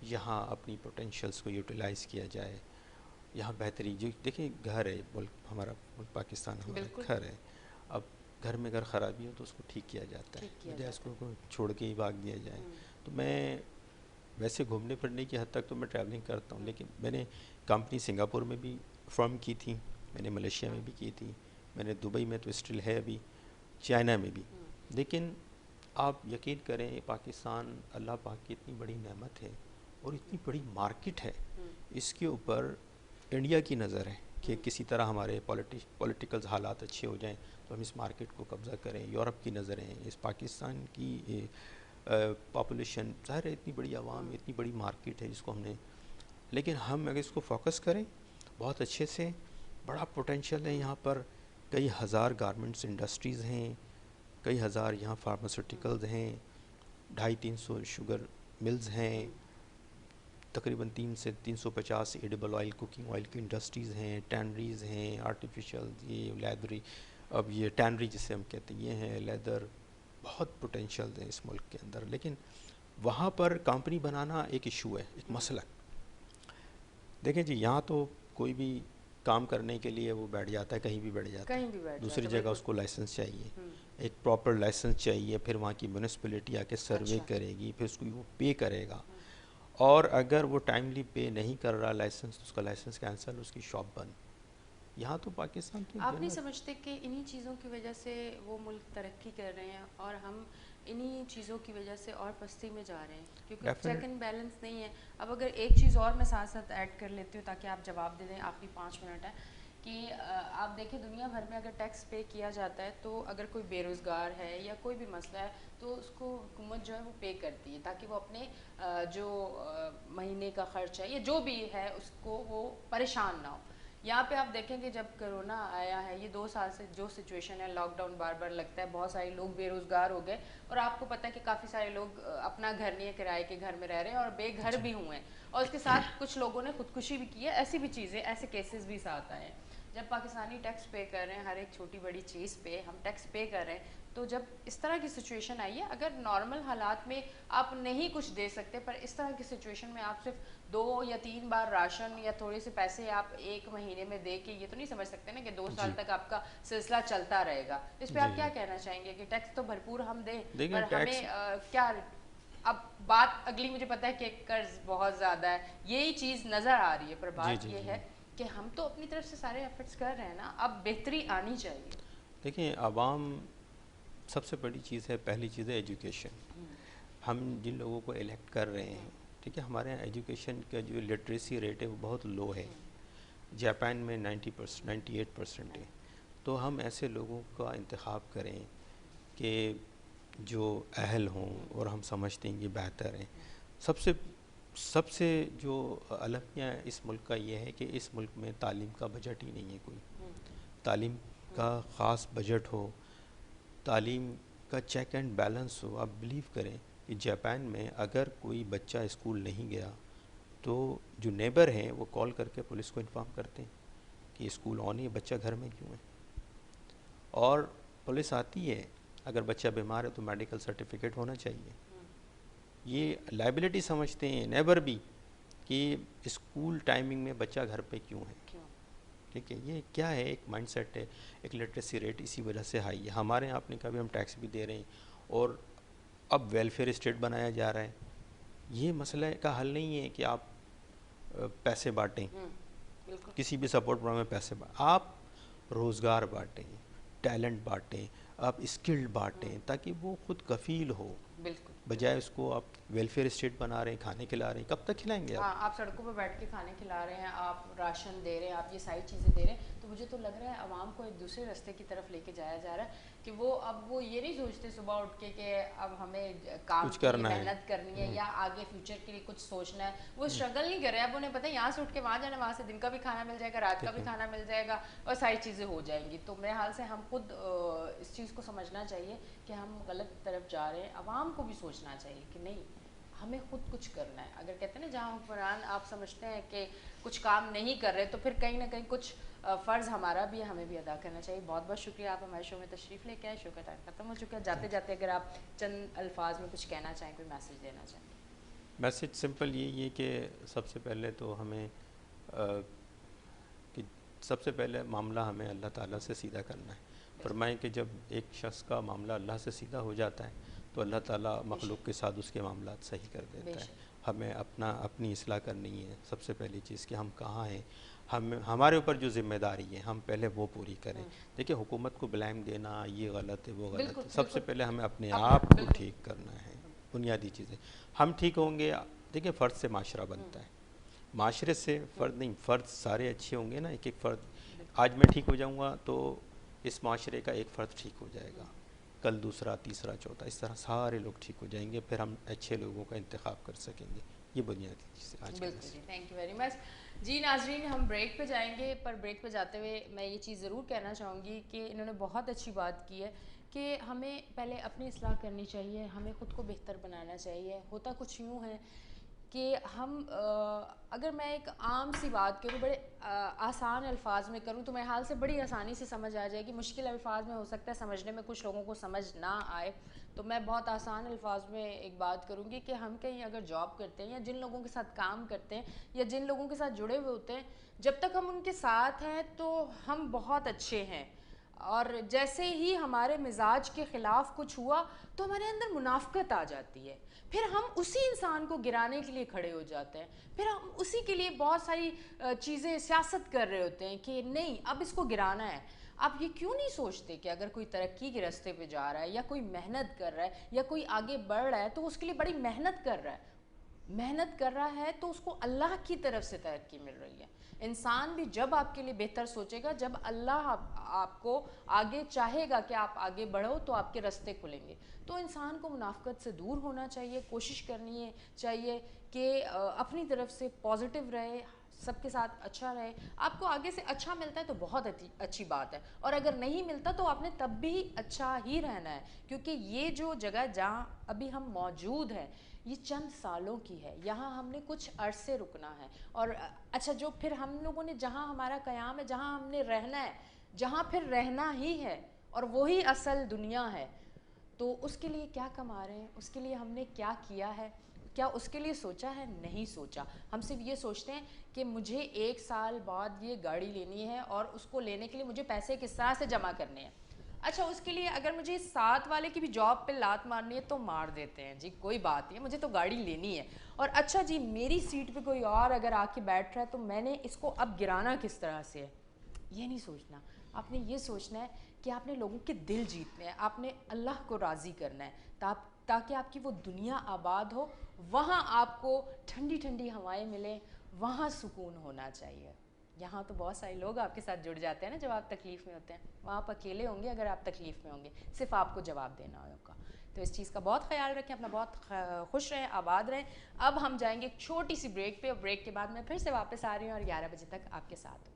[SPEAKER 2] यहाँ अपनी पोटेंशियल्स को यूटिलाइज़ किया जाए। यहाँ बेहतरी जो देखिए, घर है मुल्क, हमारा मुल्क पाकिस्तान हमारा घर है। अब घर में अगर ख़राबी हो तो उसको ठीक किया जाता है,
[SPEAKER 1] ठीक किया
[SPEAKER 2] बजाय
[SPEAKER 1] जाता
[SPEAKER 2] इसको छोड़ के ही भाग दिया जाए। तो मैं वैसे घूमने फिरने की हद तक तो मैं ट्रैवलिंग करता हूँ, लेकिन मैंने कंपनी सिंगापुर में भी फॉर्म की थी, मैंने मलेशिया में भी की थी, मैंने दुबई में तो स्टिल है अभी, चाइना में भी। लेकिन आप यकीन करें, पाकिस्तान अल्लाह पाक की इतनी बड़ी नेमत है और इतनी बड़ी मार्केट है, इसके ऊपर इंडिया की नज़र है कि किसी तरह हमारे पॉलिटिकल हालात अच्छे हो जाएं तो हम इस मार्केट को कब्ज़ा करें। यूरोप की नज़र है, इस पाकिस्तान की पॉपुलेशन, ज़ाहिर है इतनी बड़ी आवाम, इतनी बड़ी मार्केट है जिसको हमने, लेकिन हम अगर इसको फोकस करें बहुत अच्छे से, बड़ा पोटेंशियल है यहाँ पर। कई हज़ार गारमेंट्स इंडस्ट्रीज़ हैं, कई हज़ार यहाँ फार्मास्यूटिकल्स हैं, 250-300 शुगर मिल्स हैं, तकरीबन 3 से 350 एडिबल ऑयल, कुकिंग ऑयल की इंडस्ट्रीज़ हैं, टैनरीज़ हैं, आर्टिफिशियल, ये लेदरी, अब ये टैनरी जिसे हम कहते हैं, ये हैं लेदर, बहुत पोटेंशियल है इस मुल्क के अंदर। लेकिन वहाँ पर कंपनी बनाना एक इशू है, एक मसला। देखें जी, यहाँ तो कोई भी काम करने के लिए वो बैठ जाता है, कहीं भी बैठ जाता
[SPEAKER 1] कहीं
[SPEAKER 2] है,
[SPEAKER 1] भी बैठ
[SPEAKER 2] दूसरी
[SPEAKER 1] जाता है,
[SPEAKER 2] जगह उसको लाइसेंस चाहिए, एक प्रॉपर लाइसेंस चाहिए, फिर वहाँ की म्यूनिसिपैलिटी आके सर्वे
[SPEAKER 1] अच्छा।
[SPEAKER 2] करेगी, फिर उसको वो पे करेगा, और अगर वो टाइमली पे नहीं कर रहा लाइसेंस तो उसका लाइसेंस कैंसिल, उसकी शॉप बंद। यहाँ तो पाकिस्तान तो
[SPEAKER 1] आप नहीं समझते कि इन्हीं चीज़ों की वजह से वो मुल्क तरक्की कर रहे हैं और हम इन्हीं चीज़ों की वजह से और पस्ती में जा रहे हैं, क्योंकि चेक एंड बैलेंस नहीं है। अब अगर एक चीज़ और मैं साथ साथ ऐड कर लेती हूँ ताकि आप जवाब दे दें, आखिरी 5 मिनट है, कि आप देखें दुनिया भर में अगर टैक्स पे किया जाता है तो अगर कोई बेरोज़गार है या कोई भी मसला है तो उसको हुकूमत जो है वो पे करती है ताकि वो अपने जो महीने का खर्च है या जो भी है उसको वो परेशान ना हो। यहाँ पे आप देखेंगे जब कोरोना आया है, ये 2 साल से जो सिचुएशन है, लॉकडाउन बार बार लगता है, बहुत सारे लोग बेरोज़गार हो गए और आपको पता है कि काफ़ी सारे लोग अपना घर नहीं है, किराए के घर में रह रहे हैं और बेघर भी हुए हैं, और उसके साथ कुछ लोगों ने खुदकुशी भी की है। ऐसी भी चीज़ें, ऐसे केसेस भी साथ आए हैं। जब पाकिस्तानी टैक्स पे कर रहे हैं, हर एक छोटी बड़ी चीज़ पे हम टैक्स पे कर रहे हैं, तो जब इस तरह की सिचुएशन आई है, अगर नॉर्मल हालात में आप नहीं कुछ दे सकते, पर इस तरह की सिचुएशन में आप सिर्फ 2 या 3 बार राशन या थोड़े से पैसे आप 1 महीने में दे के ये तो नहीं समझ सकते ना कि 2 साल
[SPEAKER 2] जी
[SPEAKER 1] तक आपका सिलसिला चलता रहेगा। इस पे
[SPEAKER 2] जी
[SPEAKER 1] आप क्या
[SPEAKER 2] जी
[SPEAKER 1] कहना चाहेंगे कि टैक्स तो भरपूर हम दें,
[SPEAKER 2] देखिए
[SPEAKER 1] पर
[SPEAKER 2] टैक्स,
[SPEAKER 1] हमें क्या, अब बात अगली, मुझे पता है कि कर्ज बहुत ज़्यादा है, यही चीज़ नज़र आ रही है, पर
[SPEAKER 2] जी
[SPEAKER 1] बात
[SPEAKER 2] जी
[SPEAKER 1] ये
[SPEAKER 2] जी
[SPEAKER 1] है कि हम तो अपनी तरफ से सारे एफर्ट्स कर रहे हैं ना, अब बेहतरी आनी चाहिए।
[SPEAKER 2] देखिए आवाम सबसे बड़ी चीज़ है, पहली चीज़ है एजुकेशन। हम जिन लोगों को इलेक्ट कर रहे हैं, ठीक है, हमारे यहाँ एजुकेशन का जो लिटरेसी रेट है वो बहुत लो है, जापान में 90%, 98% है। तो हम ऐसे लोगों का इंतखाब करें कि जो अहल हों और हम समझते हैं कि बेहतर हैं। सबसे सबसे जो अलमिया इस मुल्क का ये है कि इस मुल्क में तालीम का बजट ही नहीं है, कोई तालीम का ख़ास बजट हो, तालीम का चेक एंड बैलेंस हो। आप बिलीव करें कि जापान में अगर कोई बच्चा स्कूल नहीं गया तो जो नेबर हैं वो कॉल करके पुलिस को इन्फॉर्म करते हैं कि स्कूल ऑन है, बच्चा घर में क्यों है, और पुलिस आती है। अगर बच्चा बीमार है तो मेडिकल सर्टिफिकेट होना चाहिए। ये लाइबिलिटी समझते हैं नेबर भी कि स्कूल टाइमिंग में बच्चा घर पे क्यों है। ठीक है, ये क्या है, एक माइंडसेट है, एक लिटरेसी रेट इसी वजह से हाई है। हमारे यहाँ आपने कहा भी हम टैक्स भी दे रहे हैं और अब वेलफेयर स्टेट बनाया जा रहा है। ये मसले का हल नहीं है कि आप पैसे बांटें, किसी भी सपोर्ट प्रोग्राम में पैसे आप रोज़गार बांटें, टैलेंट बांटें, आप स्किल्ड बांटें, ताकि वो खुद कफ़ील हो।
[SPEAKER 1] बिल्कुल,
[SPEAKER 2] बजाय उसको आप वेलफेयर स्टेट बना रहे हैं, खाने खिला रहे हैं, कब तक खिलाएंगे
[SPEAKER 1] हाँ,
[SPEAKER 2] आप?
[SPEAKER 1] आप सड़कों पर बैठ के खाने खिला रहे हैं, आप राशन दे रहे हैं, आप ये सारी चीज़ें दे रहे हैं, तो मुझे तो लग रहा है आवाम को एक दूसरे रास्ते की तरफ लेके जाया जा रहा है कि वो अब वो ये नहीं सोचते सुबह उठ के कि अब हमें काम
[SPEAKER 2] कुछ
[SPEAKER 1] के लिए
[SPEAKER 2] करना है।
[SPEAKER 1] मेहनत करनी है या आगे फ्यूचर के लिए कुछ सोचना है। वो स्ट्रगल नहीं कर रहे हैं, अब उन्हें पता है यहाँ से उठ के वहाँ जाना, वहाँ से दिन का भी खाना मिल जाएगा, रात का भी खाना मिल जाएगा और सारी चीज़ें हो जाएंगी। तो मेरे हाल से हम खुद इस चीज़ को समझना चाहिए कि हम गलत तरफ जा रहे हैं। आवाम को भी सोचना चाहिए कि नहीं, हमें खुद कुछ करना है। अगर कहते हैं ना, जहाँ हुक्मरान आप समझते हैं कि कुछ काम नहीं कर रहे, तो फिर कहीं ना कहीं कुछ फ़र्ज़ हमारा भी है, हमें भी अदा करना चाहिए। बहुत बहुत शुक्रिया, आप हमारे शो में तशरीफ़ लेके आए। शो का टाइम ख़त्म हो चुका है। जाते जाते अगर आप चंद अल्फाज में कुछ कहना चाहें, कोई मैसेज देना चाहें।
[SPEAKER 2] मैसेज सिंपल यही है कि सबसे पहले तो हमें कि सबसे पहले मामला हमें अल्लाह ताला से सीधा करना है। फरमाएं कि जब एक शख्स का मामला अल्लाह से सीधा हो जाता है तो अल्लाह ताला मखलूक के साथ उसके मामला सही कर देता है। हमें अपनी इस्लाह करनी है। सबसे पहली चीज़ कि हम कहाँ हैं, हमारे ऊपर जो जिम्मेदारी है हम पहले वो पूरी करें। देखिए, हुकूमत को ब्लेम देना ये गलत है, वो गलत है। सबसे पहले हमें अपने आप को ठीक करना है। बुनियादी चीज़ें हम ठीक होंगे। देखिए, फ़र्द से माशरा बनता है, माशरे से फ़र्द नहीं। फ़र्द सारे अच्छे होंगे ना, एक एक फ़र्द। आज मैं ठीक हो जाऊँगा तो इस माशरे का एक फ़र्द ठीक हो जाएगा, कल दूसरा, तीसरा, चौथा, इस तरह सारे लोग ठीक हो जाएंगे। फिर हम अच्छे लोगों का इंतखाब कर सकेंगे। ये बुनियादी चीज़ आज।
[SPEAKER 1] बिल्कुल जी, थैंक यू वेरी मच जी। नाजरीन, हम ब्रेक पे जाएंगे, पर ब्रेक पे जाते हुए मैं ये चीज़ ज़रूर कहना चाहूँगी कि इन्होंने बहुत अच्छी बात की है कि हमें पहले अपनी इस्लाह करनी चाहिए, हमें ख़ुद को बेहतर बनाना चाहिए। होता कुछ यूँ है कि हम अगर मैं एक आम सी बात करूँ, बड़े आसान अल्फाज में करूँ तो मेरे हाल से बड़ी आसानी से समझ आ जाएगी। मुश्किल अल्फाज में हो सकता है समझने में कुछ लोगों को समझ ना आए, तो मैं बहुत आसान अल्फाज में एक बात करूँगी कि हम कहीं अगर जॉब करते हैं या जिन लोगों के साथ काम करते हैं या जिन लोगों के साथ जुड़े हुए होते हैं, जब तक हम उनके साथ हैं तो हम बहुत अच्छे हैं, और जैसे ही हमारे मिजाज के ख़िलाफ़ कुछ हुआ तो हमारे अंदर मुनाफ़क़त आ जाती है। फिर हम उसी इंसान को गिराने के लिए खड़े हो जाते हैं, फिर हम उसी के लिए बहुत सारी चीज़ें सियासत कर रहे होते हैं कि नहीं अब इसको गिराना है। आप ये क्यों नहीं सोचते कि अगर कोई तरक्की के रास्ते पे जा रहा है या कोई मेहनत कर रहा है या कोई आगे बढ़ रहा है तो उसके लिए बड़ी मेहनत कर रहा है तो उसको अल्लाह की तरफ से तरक्की मिल रही है। इंसान भी जब आपके लिए बेहतर सोचेगा, जब अल्लाह आपको आगे चाहेगा कि आप आगे बढ़ो तो आपके रास्ते खुलेंगे। तो इंसान को मुनाफ़क़त से दूर होना चाहिए, कोशिश करनी चाहिए कि अपनी तरफ से पॉजिटिव रहे, सबके साथ अच्छा रहे। आपको आगे से अच्छा मिलता है तो बहुत अच्छी बात है, और अगर नहीं मिलता तो आपने तब भी अच्छा ही रहना है, क्योंकि ये जो जगह जहाँ अभी हम मौजूद हैं ये चंद सालों की है, यहाँ हमने कुछ अरसे रुकना है। और अच्छा, जो फिर हम लोगों ने जहाँ हमारा क़याम है, जहाँ हमने रहना है, जहाँ फिर रहना ही है और वही असल दुनिया है, तो उसके लिए क्या कमा रहे हैं, उसके लिए हमने क्या किया है, क्या उसके लिए सोचा है? नहीं सोचा। हम सिर्फ ये सोचते हैं कि मुझे 1 साल बाद ये गाड़ी लेनी है और उसको लेने के लिए मुझे पैसे किस तरह से जमा करने हैं। अच्छा, उसके लिए अगर मुझे साथ वाले की भी जॉब पे लात मारनी है तो मार देते हैं जी, कोई बात नहीं है, मुझे तो गाड़ी लेनी है। और अच्छा जी, मेरी सीट पे कोई और अगर आके बैठ रहा है तो मैंने इसको अब गिराना किस तरह से है, ये नहीं सोचना। आपने ये सोचना है कि आपने लोगों के दिल जीतने हैं, आपने अल्लाह को राज़ी करना है, ताकि आपकी वो दुनिया आबाद हो, वहाँ आपको ठंडी ठंडी हवाएं मिलें, वहाँ सुकून होना चाहिए। यहाँ तो बहुत सारे लोग आपके साथ जुड़ जाते हैं ना जब आप तकलीफ़ में होते हैं, वहाँ आप अकेले होंगे अगर आप तकलीफ़ में होंगे, सिर्फ आपको जवाब देना होगा। तो इस चीज़ का बहुत ख्याल रखें, अपना बहुत खुश रहें, आबाद रहें। अब हम जाएंगे एक छोटी सी ब्रेक पे, और ब्रेक के बाद मैं फिर से वापस आ रही हूँ और 11 बजे तक आपके साथ हूँ।